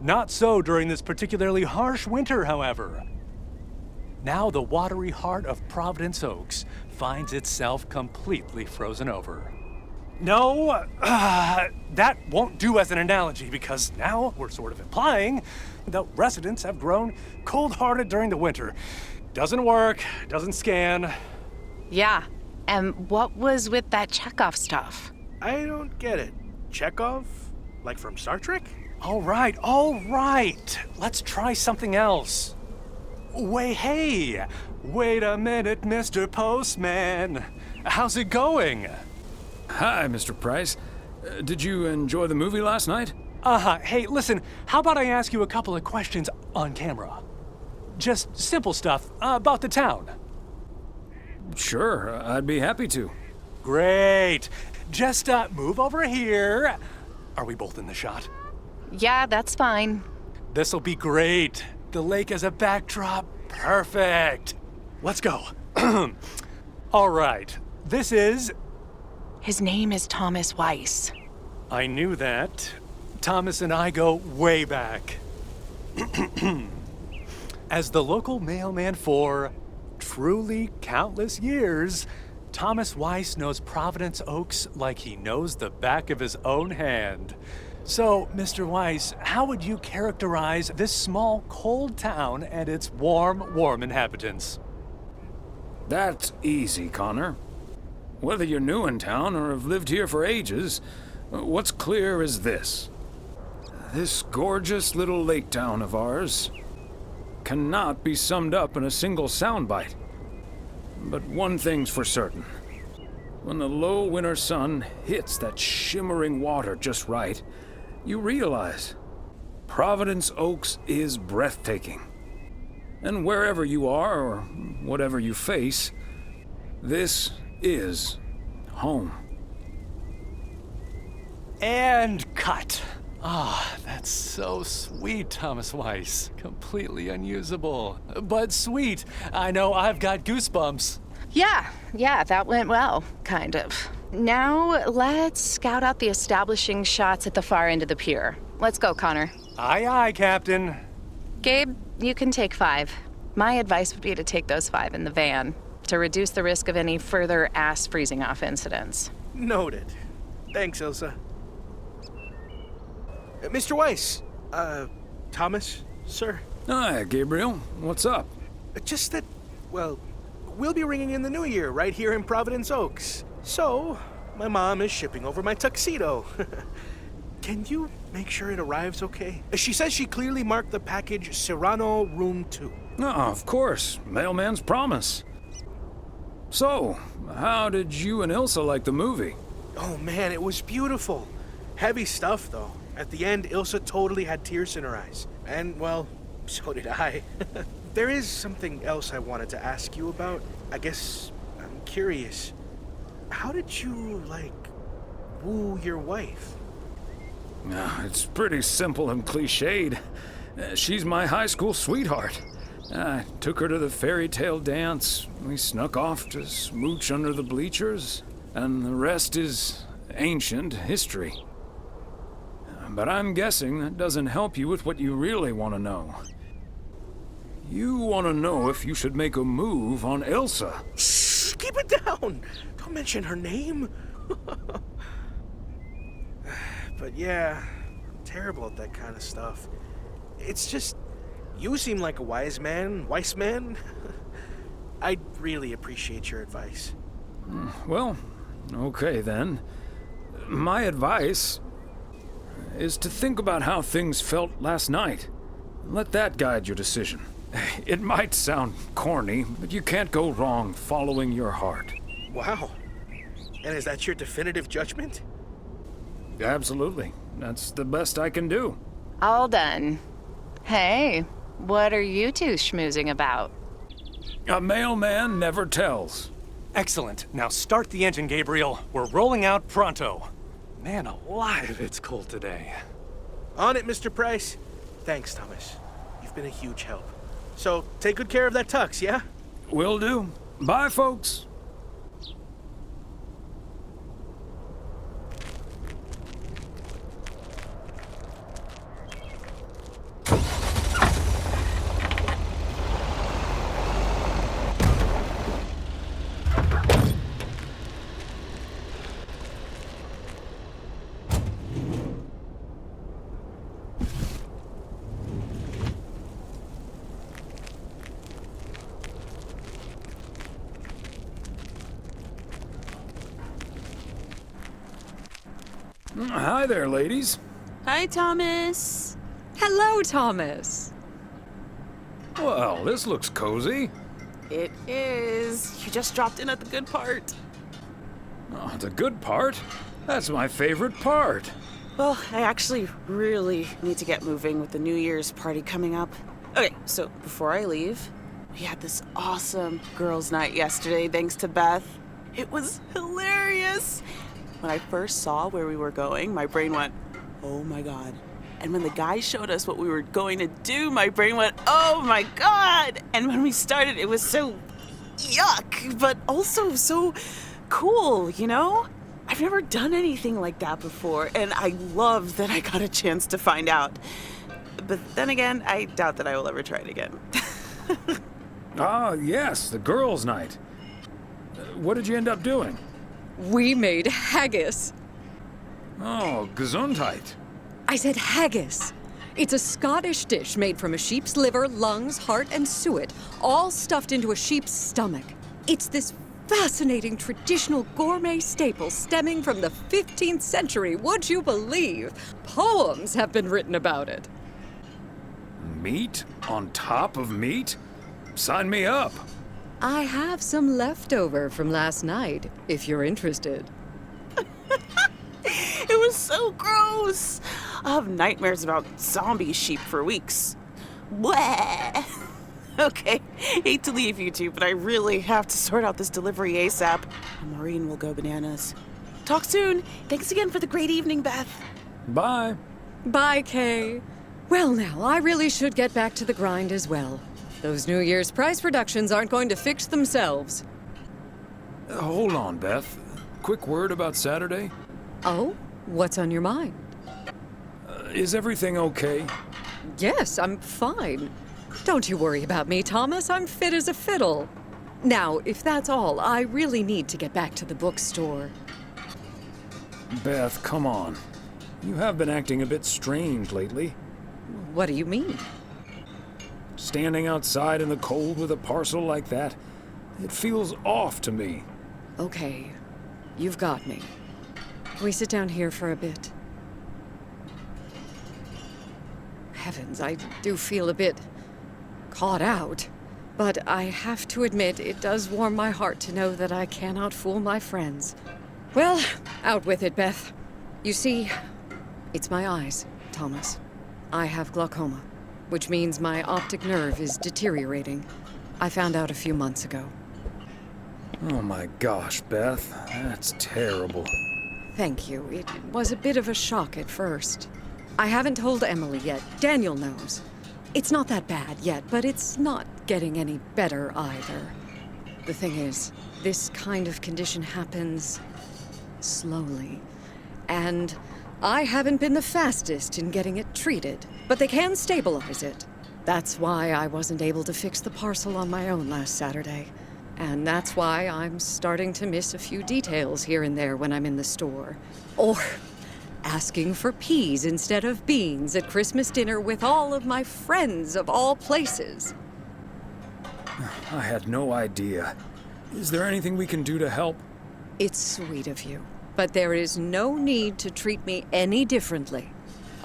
Not so during this particularly harsh winter, however. Now the watery heart of Providence Oaks finds itself completely frozen over. No, that won't do as an analogy because now we're sort of implying that residents have grown cold-hearted during the winter. Doesn't work, doesn't scan. Yeah, and what was with that Chekhov stuff? I don't get it. Chekhov? Like from Star Trek? All right. Let's try something else. Wait a minute, Mr. Postman. How's it going? Hi, Mr. Price. Did you enjoy the movie last night? Hey, listen, how about I ask you a couple of questions on camera? Just simple stuff about the town. Sure, I'd be happy to. Great. Just move over here. Are we both in the shot? Yeah, that's fine. This'll be great. The lake as a backdrop. Perfect. Let's go. All right. This is... His name is Thomas Weiss. I knew that. Thomas and I go way back. As the local mailman for truly countless years, Thomas Weiss knows Providence Oaks like he knows the back of his own hand. So, Mr. Weiss, how would you characterize this small, cold town and its warm inhabitants? That's easy, Connor. Whether you're new in town or have lived here for ages, what's clear is this. This gorgeous little lake town of ours cannot be summed up in a single soundbite. But one thing's for certain. When the low winter sun hits that shimmering water just right, you realize Providence Oaks is breathtaking. And wherever you are or whatever you face, this is home. And cut. That's so sweet, Thomas Weiss. Completely unusable, but sweet. I know I've got goosebumps. Yeah, that went well, kind of. Now, let's scout out the establishing shots at the far end of the pier. Let's go, Connor. Aye, Captain. Gabe, you can take 5. My advice would be to take those 5 in the van to reduce the risk of any further ass freezing off incidents. Noted. Thanks, Ilsa. Mr. Weiss. Thomas, sir. Hi, Gabriel. What's up? Just that, well, we'll be ringing in the new year right here in Providence Oaks. So, my mom is shipping over my tuxedo. Can you make sure it arrives okay? She says she clearly marked the package Serrano Room 2. Oh, of course. Mailman's promise. So, how did you and Ilsa like the movie? Oh man, it was beautiful. Heavy stuff, though. At the end, Ilsa totally had tears in her eyes. And, well, so did I. There is something else I wanted to ask you about. I guess I'm curious. How did you, woo your wife? It's pretty simple and cliched. She's my high school sweetheart. I took her to the fairy tale dance. We snuck off to smooch under the bleachers, and the rest is ancient history. But I'm guessing that doesn't help you with what you really want to know. You want to know if you should make a move on Elsa. Shh, keep it down. Don't mention her name. But yeah, I'm terrible at that kind of stuff. It's just, you seem like a wise man. I'd really appreciate your advice. Well, okay then. My advice is to think about how things felt last night. Let that guide your decision. It might sound corny, but you can't go wrong following your heart. Wow. And is that your definitive judgment? Absolutely. That's the best I can do. All done. Hey, what are you two schmoozing about? A mailman never tells. Excellent. Now start the engine, Gabriel. We're rolling out pronto. Man alive, it's cold today. On it, Mr. Price. Thanks, Thomas. You've been a huge help. So, take good care of that tux, yeah? Will do. Bye, folks. Hi there, ladies. Hi, Thomas. Hello, Thomas. Well, this looks cozy. It is. You just dropped in at the good part. Oh, the good part? That's my favorite part. Well, I actually really need to get moving with the New Year's party coming up. Okay, so before I leave, we had this awesome girls' night yesterday, thanks to Beth. It was hilarious. When I first saw where we were going, my brain went, oh my God. And when the guys showed us what we were going to do, my brain went, oh my God. And when we started, it was so yuck, but also so cool, you know? I've never done anything like that before, and I love that I got a chance to find out. But then again, I doubt that I will ever try it again. Ah, yes, the girls' night. What did you end up doing? We made haggis. Oh, gesundheit. I said haggis. It's a Scottish dish made from a sheep's liver, lungs, heart, and suet, all stuffed into a sheep's stomach. It's this fascinating traditional gourmet staple stemming from the 15th century, would you believe? Poems have been written about it. Meat on top of meat? Sign me up. I have some leftover from last night, if you're interested. It was so gross. I'll have nightmares about zombie sheep for weeks. Bleh. Okay, hate to leave you two, but I really have to sort out this delivery ASAP. Maureen will go bananas. Talk soon. Thanks again for the great evening, Beth. Bye. Bye, Kay. Well, now, I really should get back to the grind as well. Those New Year's price reductions aren't going to fix themselves. Hold on, Beth. Quick word about Saturday. Oh? What's on your mind? Is everything okay? Yes, I'm fine. Don't you worry about me, Thomas. I'm fit as a fiddle. Now, if that's all, I really need to get back to the bookstore. Beth, come on. You have been acting a bit strange lately. What do you mean? Standing outside in the cold with a parcel like that, it feels off to me. Okay, you've got me. Can we sit down here for a bit? Heavens, I do feel a bit caught out. But I have to admit, it does warm my heart to know that I cannot fool my friends. Well, out with it, Beth. You see, it's my eyes, Thomas. I have glaucoma, which means my optic nerve is deteriorating. I found out a few months ago. Oh my gosh, Beth. That's terrible. Thank you. It was a bit of a shock at first. I haven't told Emily yet. Daniel knows. It's not that bad yet, but it's not getting any better either. The thing is, this kind of condition happens slowly. And I haven't been the fastest in getting it treated, but they can stabilize it. That's why I wasn't able to fix the parcel on my own last Saturday. And that's why I'm starting to miss a few details here and there when I'm in the store. Or asking for peas instead of beans at Christmas dinner with all of my friends of all places. I had no idea. Is there anything we can do to help? It's sweet of you, but there is no need to treat me any differently.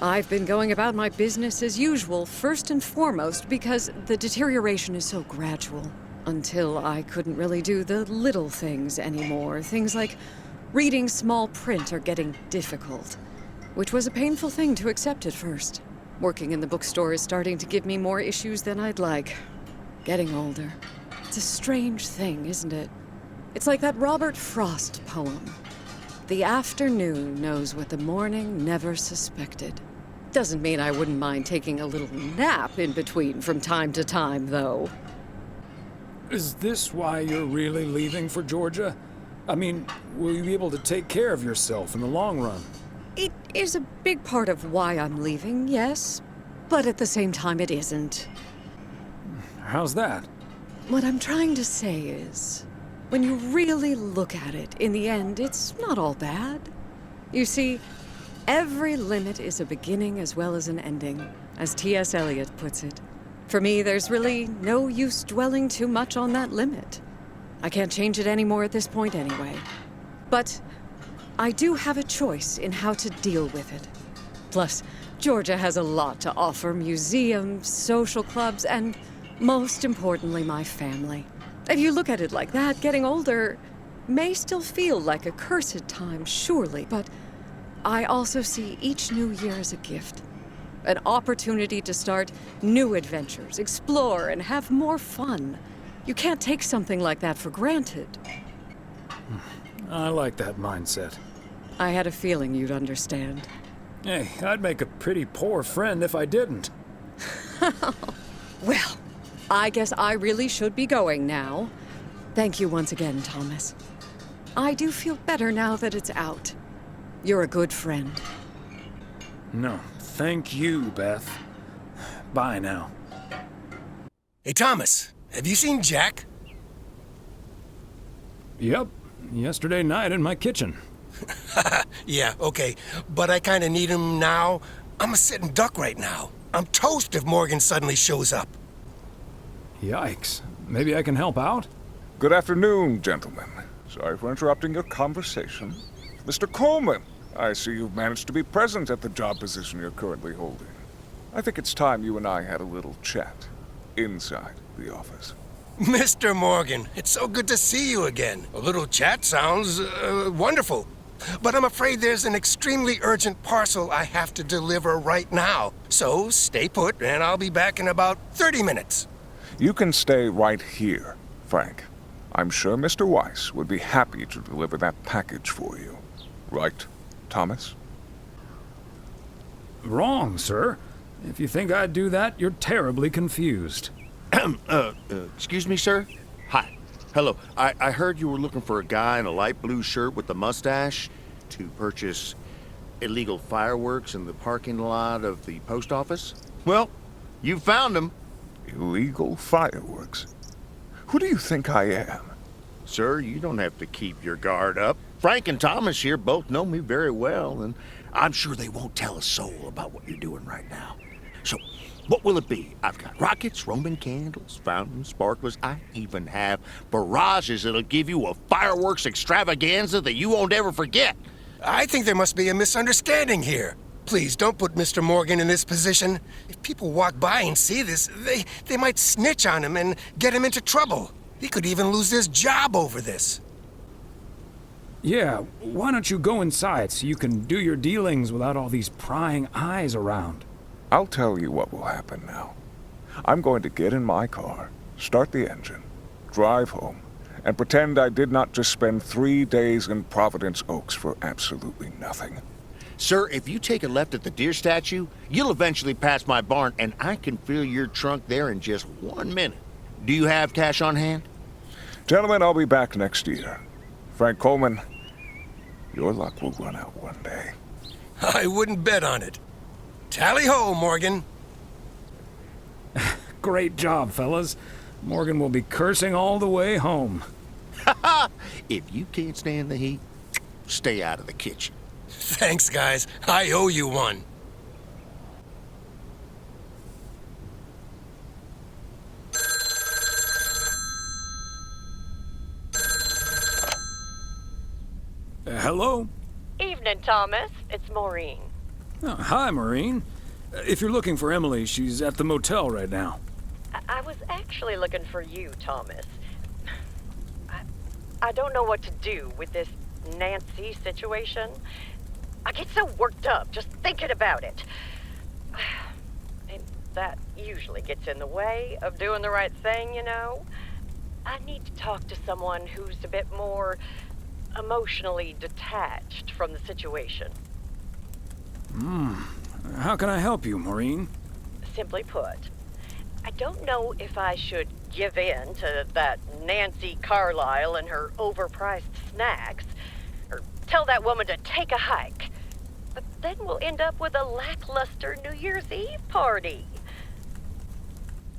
I've been going about my business as usual, first and foremost, because the deterioration is so gradual. Until I couldn't really do the little things anymore. Things like reading small print are getting difficult, which was a painful thing to accept at first. Working in the bookstore is starting to give me more issues than I'd like. Getting older. It's a strange thing, isn't it? It's like that Robert Frost poem. The afternoon knows what the morning never suspected. Doesn't mean I wouldn't mind taking a little nap in between from time to time, though. Is this why you're really leaving for Georgia? I mean, will you be able to take care of yourself in the long run? It is a big part of why I'm leaving, yes. But at the same time, it isn't. How's that? What I'm trying to say is, when you really look at it, in the end, it's not all bad. You see, every limit is a beginning as well as an ending, as T.S. Eliot puts it. For me, there's really no use dwelling too much on that limit. I can't change it anymore at this point anyway. But I do have a choice in how to deal with it. Plus, Georgia has a lot to offer: museums, social clubs, and most importantly, my family. If you look at it like that, getting older may still feel like a cursed time, surely, but I also see each new year as a gift. An opportunity to start new adventures, explore, and have more fun. You can't take something like that for granted. I like that mindset. I had a feeling you'd understand. Hey, I'd make a pretty poor friend if I didn't. Well, I guess I really should be going now. Thank you once again, Thomas. I do feel better now that it's out. You're a good friend. No, thank you, Beth. Bye now. Hey, Thomas, have you seen Jack? Yep, yesterday night in my kitchen. Yeah, okay, but I kinda need him now. I'm a sitting duck right now. I'm toast if Morgan suddenly shows up. Yikes. Maybe I can help out? Good afternoon, gentlemen. Sorry for interrupting your conversation. Mr. Coleman, I see you've managed to be present at the job position you're currently holding. I think it's time you and I had a little chat inside the office. Mr. Morgan, it's so good to see you again. A little chat sounds wonderful. But I'm afraid there's an extremely urgent parcel I have to deliver right now. So stay put, and I'll be back in about 30 minutes. You can stay right here, Frank. I'm sure Mr. Weiss would be happy to deliver that package for you. Right, Thomas? Wrong, sir. If you think I'd do that, you're terribly confused. Excuse me, sir? Hi. Hello. I heard you were looking for a guy in a light blue shirt with a mustache to purchase illegal fireworks in the parking lot of the post office? Well, you found him. Illegal fireworks? Who do you think I am? Sir, you don't have to keep your guard up. Frank and Thomas here both know me very well, and I'm sure they won't tell a soul about what you're doing right now. So, what will it be? I've got rockets, Roman candles, fountains, sparklers. I even have barrages that'll give you a fireworks extravaganza that you won't ever forget. I think there must be a misunderstanding here. Please, don't put Mr. Morgan in this position. If people walk by and see this, they might snitch on him and get him into trouble. He could even lose his job over this. Yeah, why don't you go inside so you can do your dealings without all these prying eyes around? I'll tell you what will happen now. I'm going to get in my car, start the engine, drive home, and pretend I did not just spend 3 days in Providence Oaks for absolutely nothing. Sir, if you take a left at the deer statue, you'll eventually pass my barn, and I can fill your trunk there in just 1 minute. Do you have cash on hand? Gentlemen, I'll be back next year. Frank Coleman, your luck will run out one day. I wouldn't bet on it. Tally-ho, Morgan. Great job, fellas. Morgan will be cursing all the way home. If you can't stand the heat, stay out of the kitchen. Thanks, guys. I owe you one. Hello? Evening, Thomas. It's Maureen. Oh, hi, Maureen. If you're looking for Emily, she's at the motel right now. I was actually looking for you, Thomas. I don't know what to do with this Nancy situation. I get so worked up just thinking about it. And that usually gets in the way of doing the right thing, you know? I need to talk to someone who's a bit more emotionally detached from the situation. How can I help you, Maureen? Simply put, I don't know if I should give in to that Nancy Carlisle and her overpriced snacks, or tell that woman to take a hike. But then we'll end up with a lackluster New Year's Eve party.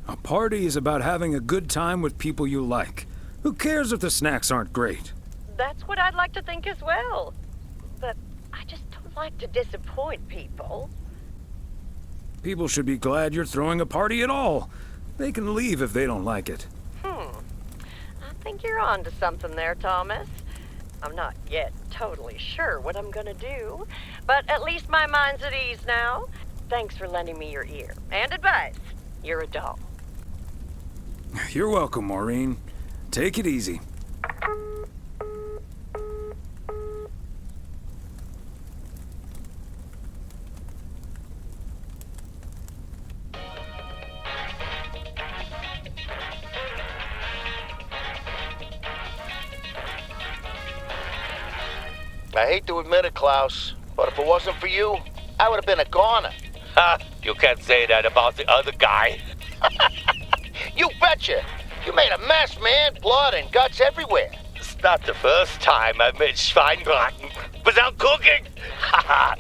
A party is about having a good time with people you like. Who cares if the snacks aren't great? That's what I'd like to think as well. But I just don't like to disappoint people. People should be glad you're throwing a party at all. They can leave if they don't like it. I think you're on to something there, Thomas. I'm not yet totally sure what I'm gonna do, but at least my mind's at ease now. Thanks for lending me your ear and advice. You're a doll. You're welcome, Maureen. Take it easy. I hate to admit it, Klaus, but if it wasn't for you, I would have been a goner. Ha! You can't say that about the other guy. You betcha! You made a mess, man. Blood and guts everywhere. It's not the first time I've made Schweinbraten without cooking. Ha!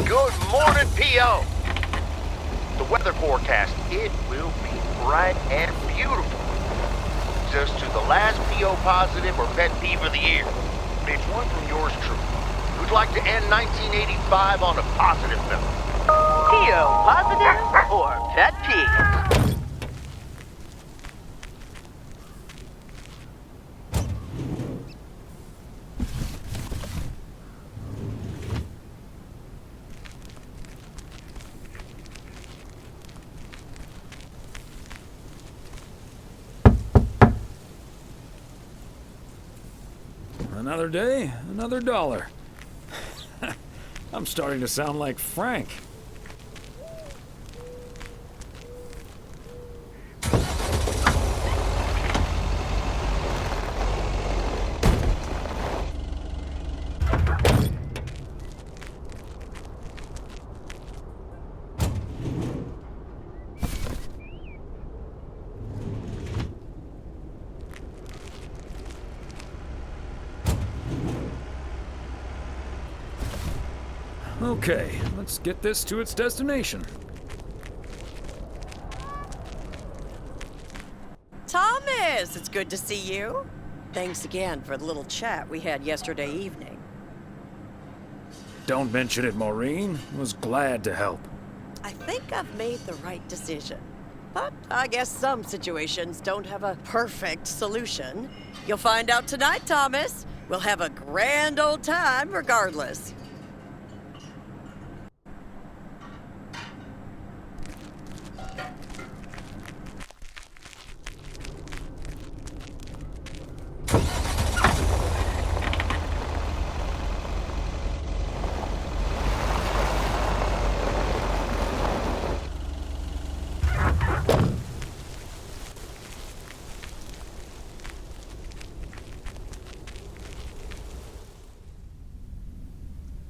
Good morning, P.O. The weather forecast, it will be bright and beautiful. Just to the last P.O. positive or pet peeve of the year. It's one from yours truly, who'd like to end 1985 on a positive note. P.O. positive or pet peeve? Another day, another dollar. I'm starting to sound like Frank. Okay, let's get this to its destination. Thomas, it's good to see you. Thanks again for the little chat we had yesterday evening. Don't mention it, Maureen. Was glad to help. I think I've made the right decision. But I guess some situations don't have a perfect solution. You'll find out tonight, Thomas. We'll have a grand old time regardless.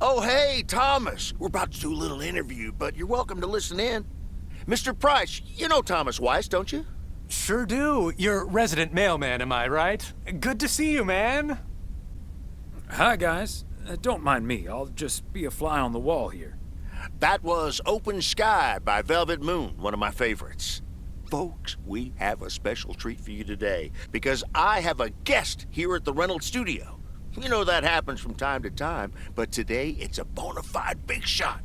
Oh, hey, Thomas. We're about to do a little interview, but you're welcome to listen in. Mr. Price, you know Thomas Weiss, don't you? Sure do. You're resident mailman, am I right? Good to see you, man. Hi, guys. Don't mind me. I'll just be a fly on the wall here. That was Open Sky by Velvet Moon, one of my favorites. Folks, we have a special treat for you today because I have a guest here at the Reynolds studio. You know that happens from time to time, but today it's a bona fide big shot.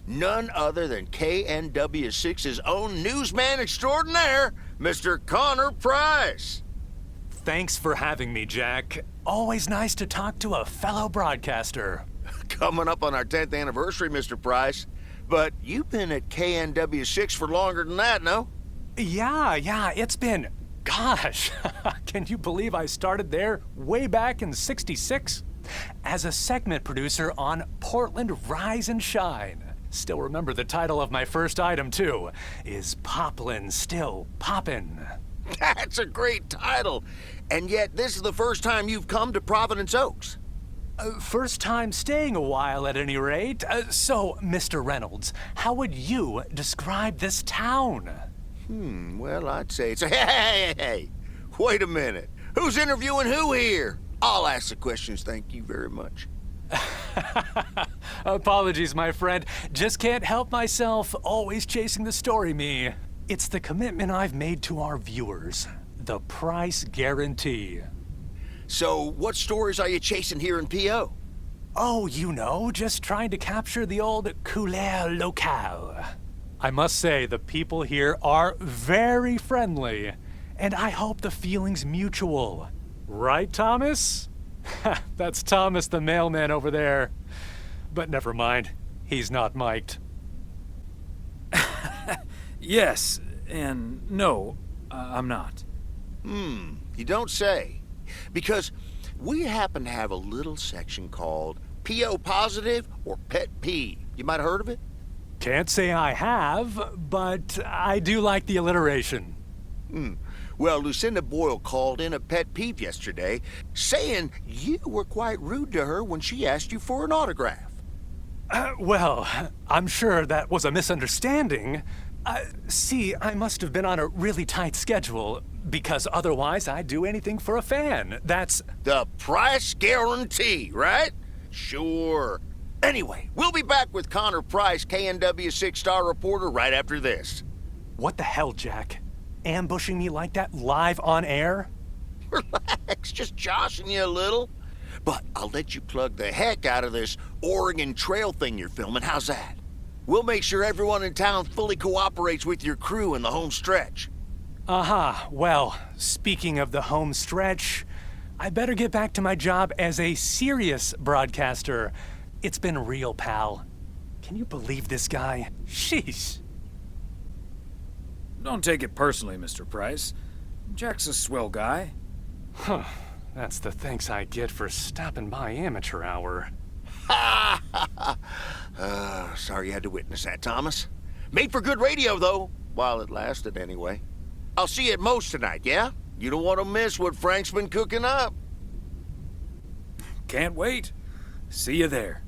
None other than KNW6's own newsman extraordinaire, Mr. Connor Price. Thanks for having me, Jack. Always nice to talk to a fellow broadcaster. Coming up on our 10th anniversary, Mr. Price. But you've been at KNW6 for longer than that, no? Yeah, it's been... Gosh, can you believe I started there way back in '66? As a segment producer on Portland Rise and Shine. Still remember the title of my first item, too. Is Poplin Still Poppin'? That's a great title. And yet, this is the first time you've come to Providence Oaks. First time staying a while, at any rate. So, Mr. Reynolds, how would you describe this town? Well, I'd say it's a... Hey! Wait a minute. Who's interviewing who here? I'll ask the questions, thank you very much. Apologies, my friend. Just can't help myself. Always chasing the story, me. It's the commitment I've made to our viewers. The price guarantee. So, what stories are you chasing here in P.O.? Oh, you know, just trying to capture the old couleur locale. I must say, the people here are very friendly, and I hope the feeling's mutual. Right, Thomas? That's Thomas the mailman over there. But never mind, he's not mic'd. Yes, and no, I'm not. You don't say. Because we happen to have a little section called P.O. Positive or Pet Peeve. You might have heard of it? Can't say I have, but I do like the alliteration. Well, Lucinda Boyle called in a pet peeve yesterday, saying you were quite rude to her when she asked you for an autograph. Well, I'm sure that was a misunderstanding. See, I must have been on a really tight schedule, because otherwise I'd do anything for a fan. That's... The price guarantee, right? Sure. Anyway, we'll be back with Connor Price, KNW 6-star reporter, right after this. What the hell, Jack? Ambushing me like that live on air? Relax, just joshing you a little. But I'll let you plug the heck out of this Oregon Trail thing you're filming. How's that? We'll make sure everyone in town fully cooperates with your crew in the home stretch. Well, speaking of the home stretch, I better get back to my job as a serious broadcaster. It's been real, pal. Can you believe this guy? Sheesh. Don't take it personally, Mr. Price. Jack's a swell guy. Huh. That's the thanks I get for stopping by amateur hour. Sorry you had to witness that, Thomas. Made for good radio, though, while it lasted anyway. I'll see you at Moe's tonight, yeah? You don't want to miss what Frank's been cooking up. Can't wait. See you there.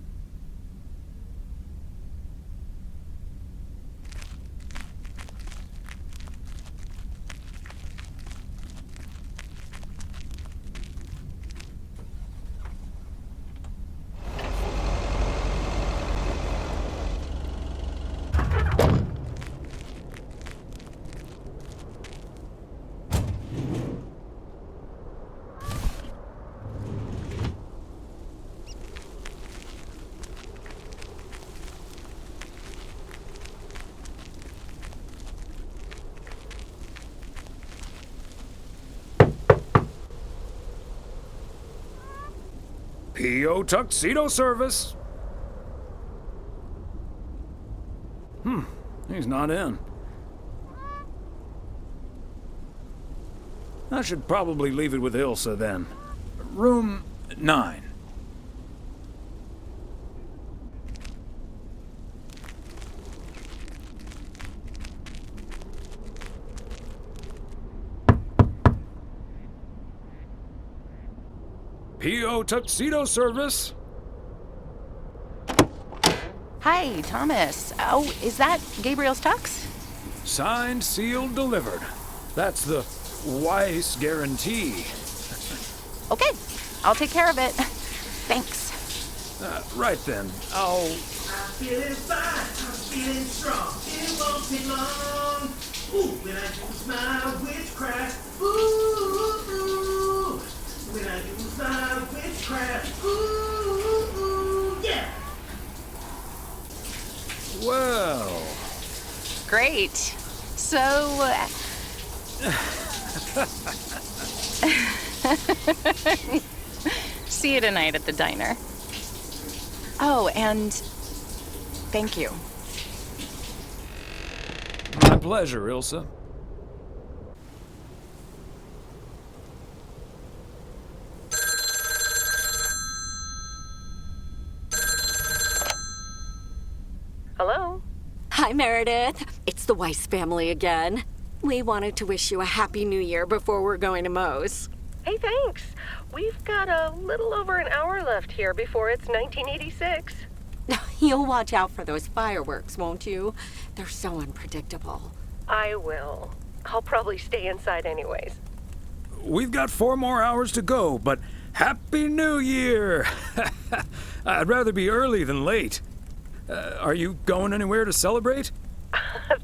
P.O. Tuxedo Service. He's not in. I should probably leave it with Ilsa then. Room 9. P.O. Tuxedo Service. Hi, Thomas. Oh, is that Gabriel's tux? Signed, sealed, delivered. That's the Weiss guarantee. Okay, I'll take care of it. Thanks. Right then, I'll... I'm feeling fine, I'm feeling strong. It won't take long. Ooh, when I use my witchcraft. Ooh, when I use my witchcraft. Ooh, yeah. Well... Great. So... See you tonight at the diner. Oh, and thank you. My pleasure, Ilsa. Hello? Hi, Meredith. It's the Weiss family again. We wanted to wish you a happy new year before we're going to Moe's. Hey, thanks. We've got a little over an hour left here before it's 1986. You'll watch out for those fireworks, won't you? They're so unpredictable. I will. I'll probably stay inside anyways. We've got 4 more hours to go, but Happy New Year! I'd rather be early than late. Are you going anywhere to celebrate?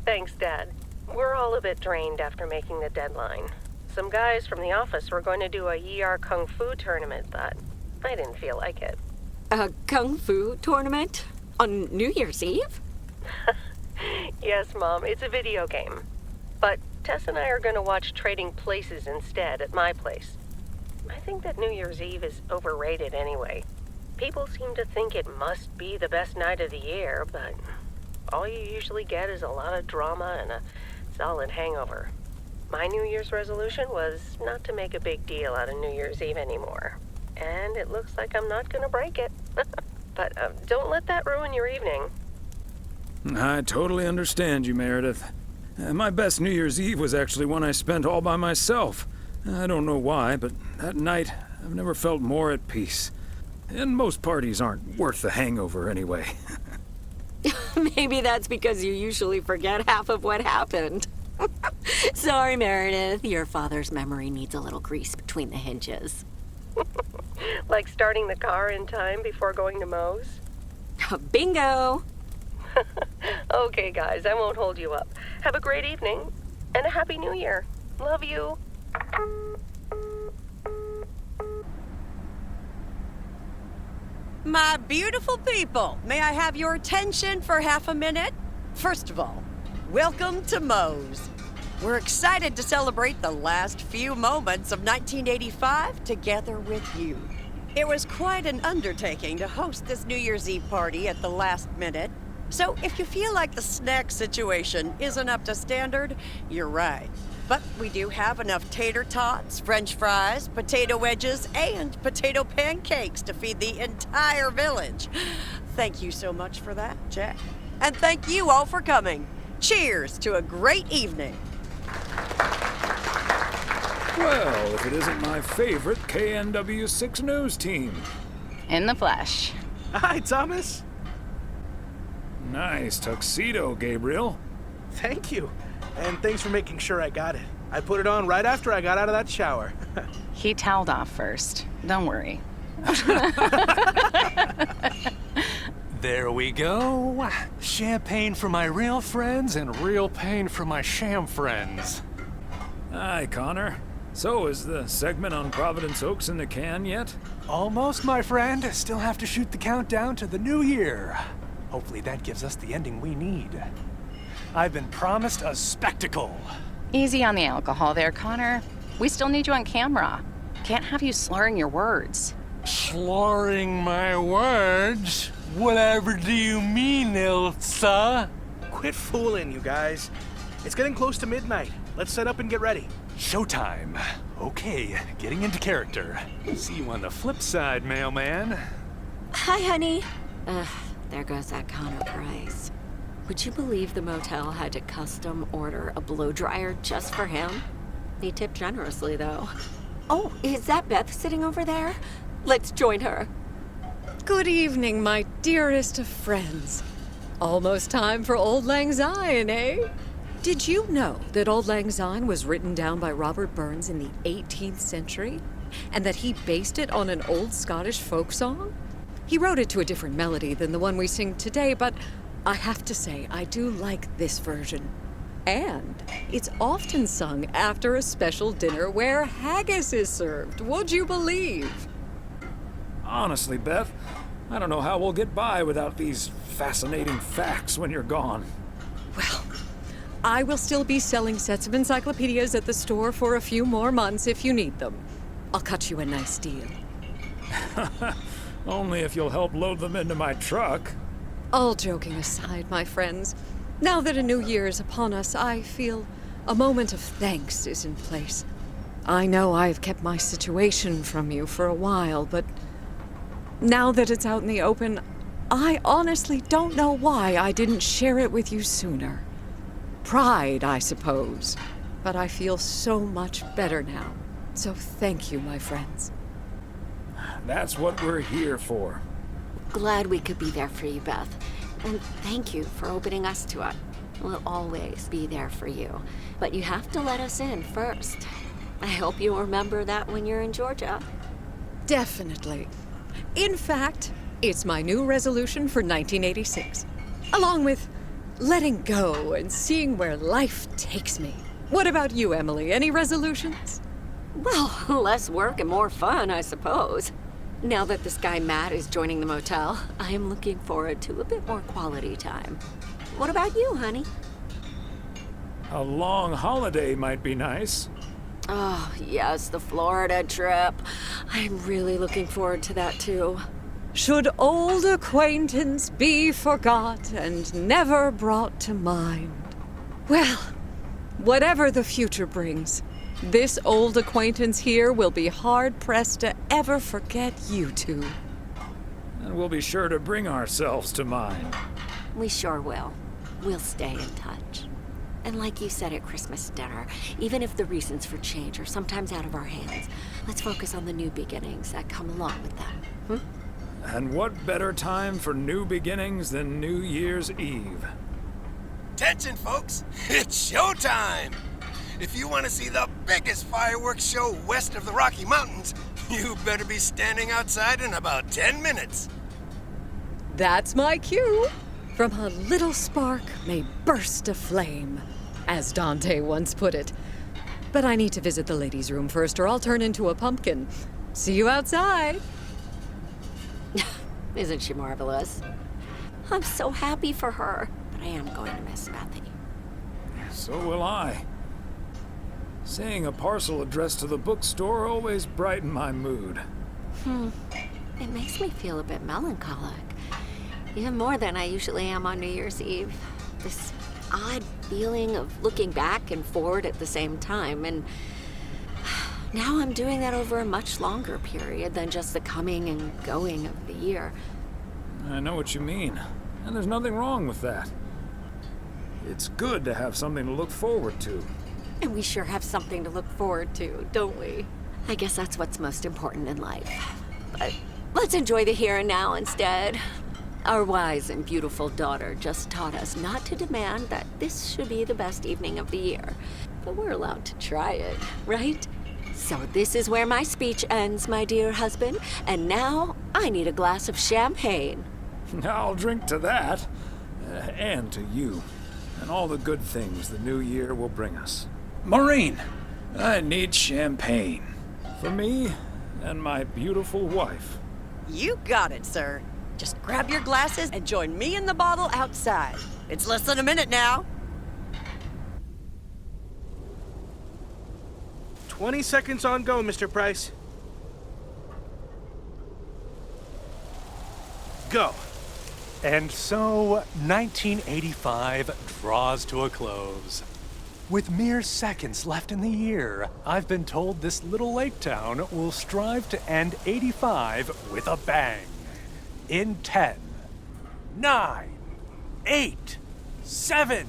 Thanks, Dad. We're all a bit drained after making the deadline. Some guys from the office were going to do a ER Kung Fu tournament, but I didn't feel like it. A Kung Fu tournament? On New Year's Eve? Yes, Mom, it's a video game. But Tess and I are going to watch Trading Places instead at my place. I think that New Year's Eve is overrated anyway. People seem to think it must be the best night of the year, but all you usually get is a lot of drama and a solid hangover. My New Year's resolution was not to make a big deal out of New Year's Eve anymore. And it looks like I'm not going to break it. But don't let that ruin your evening. I totally understand you, Meredith. My best New Year's Eve was actually one I spent all by myself. I don't know why, but that night I've never felt more at peace. And most parties aren't worth the hangover anyway. Maybe that's because you usually forget half of what happened. Sorry, Meredith. Your father's memory needs a little grease between the hinges. Like starting the car in time before going to Moe's? Bingo! Okay, guys, I won't hold you up. Have a great evening, and a Happy New Year. Love you. My beautiful people, may I have your attention for half a minute? First of all, welcome to Moe's. We're excited to celebrate the last few moments of 1985 together with you. It was quite an undertaking to host this New Year's Eve party at the last minute. So if you feel like the snack situation isn't up to standard, you're right. But we do have enough tater tots, french fries, potato wedges, and potato pancakes to feed the entire village. Thank you so much for that, Jack. And thank you all for coming. Cheers to a great evening. Well, if it isn't my favorite KNW6 news team. In the flesh. Hi, Thomas. Nice tuxedo, Gabriel. Thank you. And thanks for making sure I got it. I put it on right after I got out of that shower. He toweled off first. Don't worry. There we go. Champagne for my real friends and real pain for my sham friends. Hi, Connor. So, is the segment on Providence Oaks in the can yet? Almost, my friend. Still have to shoot the countdown to the new year. Hopefully that gives us the ending we need. I've been promised a spectacle. Easy on the alcohol there, Connor. We still need you on camera. Can't have you slurring your words. Slurring my words? Whatever do you mean, Ilsa? Quit fooling, you guys. It's getting close to midnight. Let's set up and get ready. Showtime. Okay, getting into character. See you on the flip side, mailman. Hi, honey. There goes that Connor Price. Would you believe the motel had to custom order a blow dryer just for him? He tipped generously, though. Oh, is that Beth sitting over there? Let's join her. Good evening, my dearest of friends. Almost time for Old Lang Syne, eh? Did you know that Old Lang Syne was written down by Robert Burns in the 18th century? And that he based it on an old Scottish folk song? He wrote it to a different melody than the one we sing today, but I have to say, I do like this version. And it's often sung after a special dinner where haggis is served, would you believe? Honestly, Beth, I don't know how we'll get by without these fascinating facts when you're gone. Well, I will still be selling sets of encyclopedias at the store for a few more months if you need them. I'll cut you a nice deal. Only if you'll help load them into my truck. All joking aside, my friends, now that a new year is upon us, I feel a moment of thanks is in place. I know I've kept my situation from you for a while, but now that it's out in the open, I honestly don't know why I didn't share it with you sooner. Pride, I suppose. But I feel so much better now. So thank you, my friends. That's what we're here for. Glad we could be there for you, Beth. And thank you for opening us to it. We'll always be there for you. But you have to let us in first. I hope you remember that when you're in Georgia. Definitely. In fact, it's my new resolution for 1986. Along with letting go and seeing where life takes me. What about you, Emily? Any resolutions? Well, less work and more fun, I suppose. Now that this guy Matt is joining the motel, I am looking forward to a bit more quality time. What about you, honey? A long holiday might be nice. Oh, yes, the Florida trip. I'm really looking forward to that, too. Should old acquaintance be forgot and never brought to mind? Well, whatever the future brings, this old acquaintance here will be hard-pressed to ever forget you two. And we'll be sure to bring ourselves to mind. We sure will. We'll stay in touch. And like you said at Christmas dinner, even if the reasons for change are sometimes out of our hands, let's focus on the new beginnings that come along with them. And what better time for new beginnings than New Year's Eve? Attention, folks! It's showtime! If you want to see the biggest fireworks show west of the Rocky Mountains, you better be standing outside in about 10 minutes. That's my cue. From a little spark may burst a flame, as Dante once put it. But I need to visit the ladies' room first, or I'll turn into a pumpkin. See you outside. Isn't she marvelous? I'm so happy for her, but I am going to miss Bethy. So will I. Seeing a parcel addressed to the bookstore always brightened my mood. It makes me feel a bit melancholic. Even more than I usually am on New Year's Eve. This odd feeling of looking back and forward at the same time, and now I'm doing that over a much longer period than just the coming and going of the year. I know what you mean, and there's nothing wrong with that. It's good to have something to look forward to. And we sure have something to look forward to, don't we? I guess that's what's most important in life. But let's enjoy the here and now instead. Our wise and beautiful daughter just taught us not to demand that this should be the best evening of the year. But we're allowed to try it, right? So this is where my speech ends, my dear husband. And now I need a glass of champagne. I'll drink to that, and to you, and all the good things the new year will bring us. Maureen, I need champagne. For me and my beautiful wife. You got it, sir. Just grab your glasses and join me in the bottle outside. It's less than a minute now. 20 seconds on go, Mr. Price. Go. And so, 1985 draws to a close. With mere seconds left in the year, I've been told this little lake town will strive to end 85 with a bang. In 10, 9, 8, 7,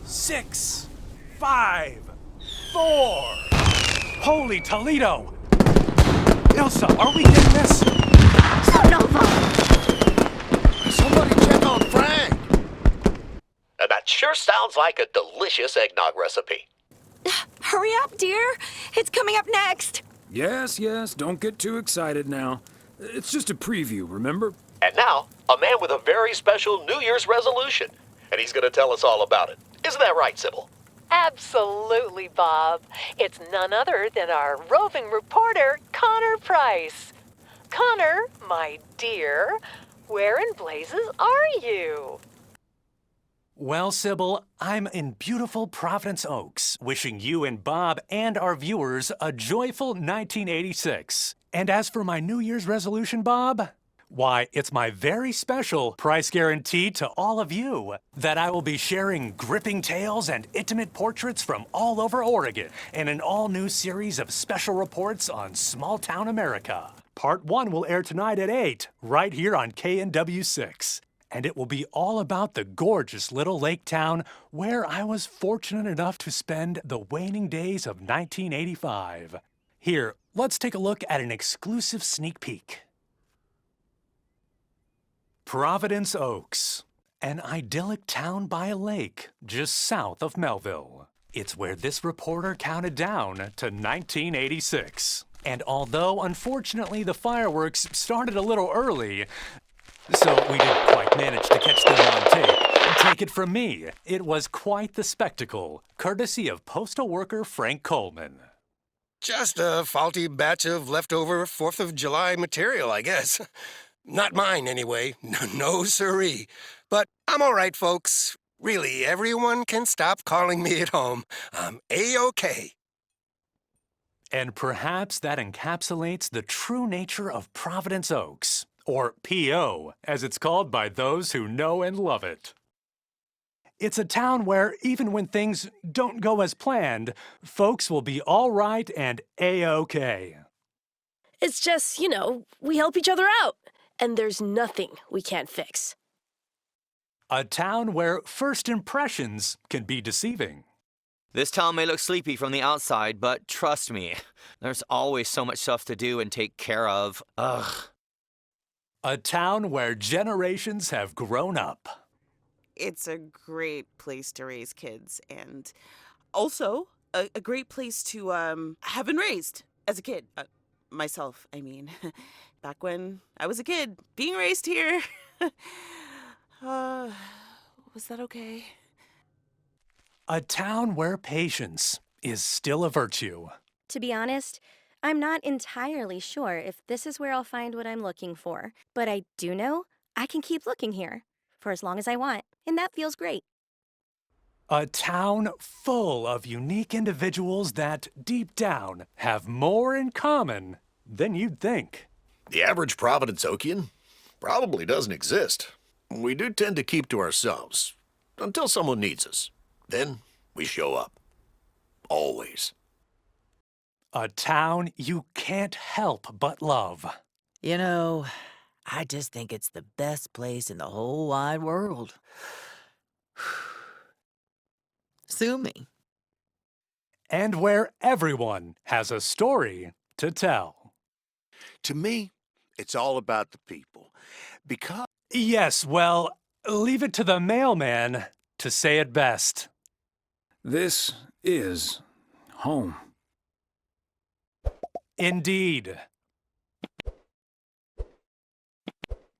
6, 5, 4. Holy Toledo! Ilsa, are we getting this? Somebody check on Frank! That sure sounds like a delicious eggnog recipe. Hurry up, dear. It's coming up next. Yes, yes, don't get too excited now. It's just a preview, remember? And now, a man with a very special New Year's resolution. And he's going to tell us all about it. Isn't that right, Sybil? Absolutely, Bob. It's none other than our roving reporter, Connor Price. Connor, my dear, where in blazes are you? Well, Sybil, I'm in beautiful Providence Oaks, wishing you and Bob and our viewers a joyful 1986. And as for my New Year's resolution, Bob, why, it's my very special price guarantee to all of you that I will be sharing gripping tales and intimate portraits from all over Oregon in an all-new series of special reports on small-town America. Part 1 will air tonight at 8, right here on KNW6. And it will be all about the gorgeous little lake town where I was fortunate enough to spend the waning days of 1985. Here, let's take a look at an exclusive sneak peek. Providence Oaks, an idyllic town by a lake just south of Melville. It's where this reporter counted down to 1986. And although, unfortunately, the fireworks started a little early, so we didn't quite manage to catch them on tape. Take it from me, it was quite the spectacle, courtesy of postal worker Frank Coleman. Just a faulty batch of leftover 4th of July material, I guess. Not mine, anyway. No siree. But I'm all right, folks. Really, everyone can stop calling me at home. I'm A-OK. And perhaps that encapsulates the true nature of Providence Oaks. Or P.O., as it's called by those who know and love it. It's a town where even when things don't go as planned, folks will be all right and A-OK. It's just, we help each other out, and there's nothing we can't fix. A town where first impressions can be deceiving. This town may look sleepy from the outside, but trust me, there's always so much stuff to do and take care of. Ugh. A town where generations have grown up. It's a great place to raise kids, and also a great place to have been raised as a kid. Myself, I mean. Back when I was a kid, being raised here. Was that okay? A town where patience is still a virtue. To be honest, I'm not entirely sure if this is where I'll find what I'm looking for, but I do know I can keep looking here for as long as I want, and that feels great. A town full of unique individuals that, deep down, have more in common than you'd think. The average Providence Oakian probably doesn't exist. We do tend to keep to ourselves until someone needs us. Then we show up. Always. A town you can't help but love. I just think it's the best place in the whole wide world. Sue me. And where everyone has a story to tell. To me, it's all about the people. Because... Yes, well, leave it to the mailman to say it best. This is home. Indeed.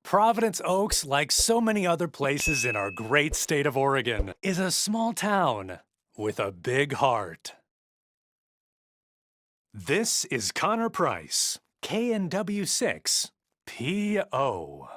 Providence Oaks, like so many other places in our great state of Oregon, is a small town with a big heart. This is Connor Price, KNW6, P.O.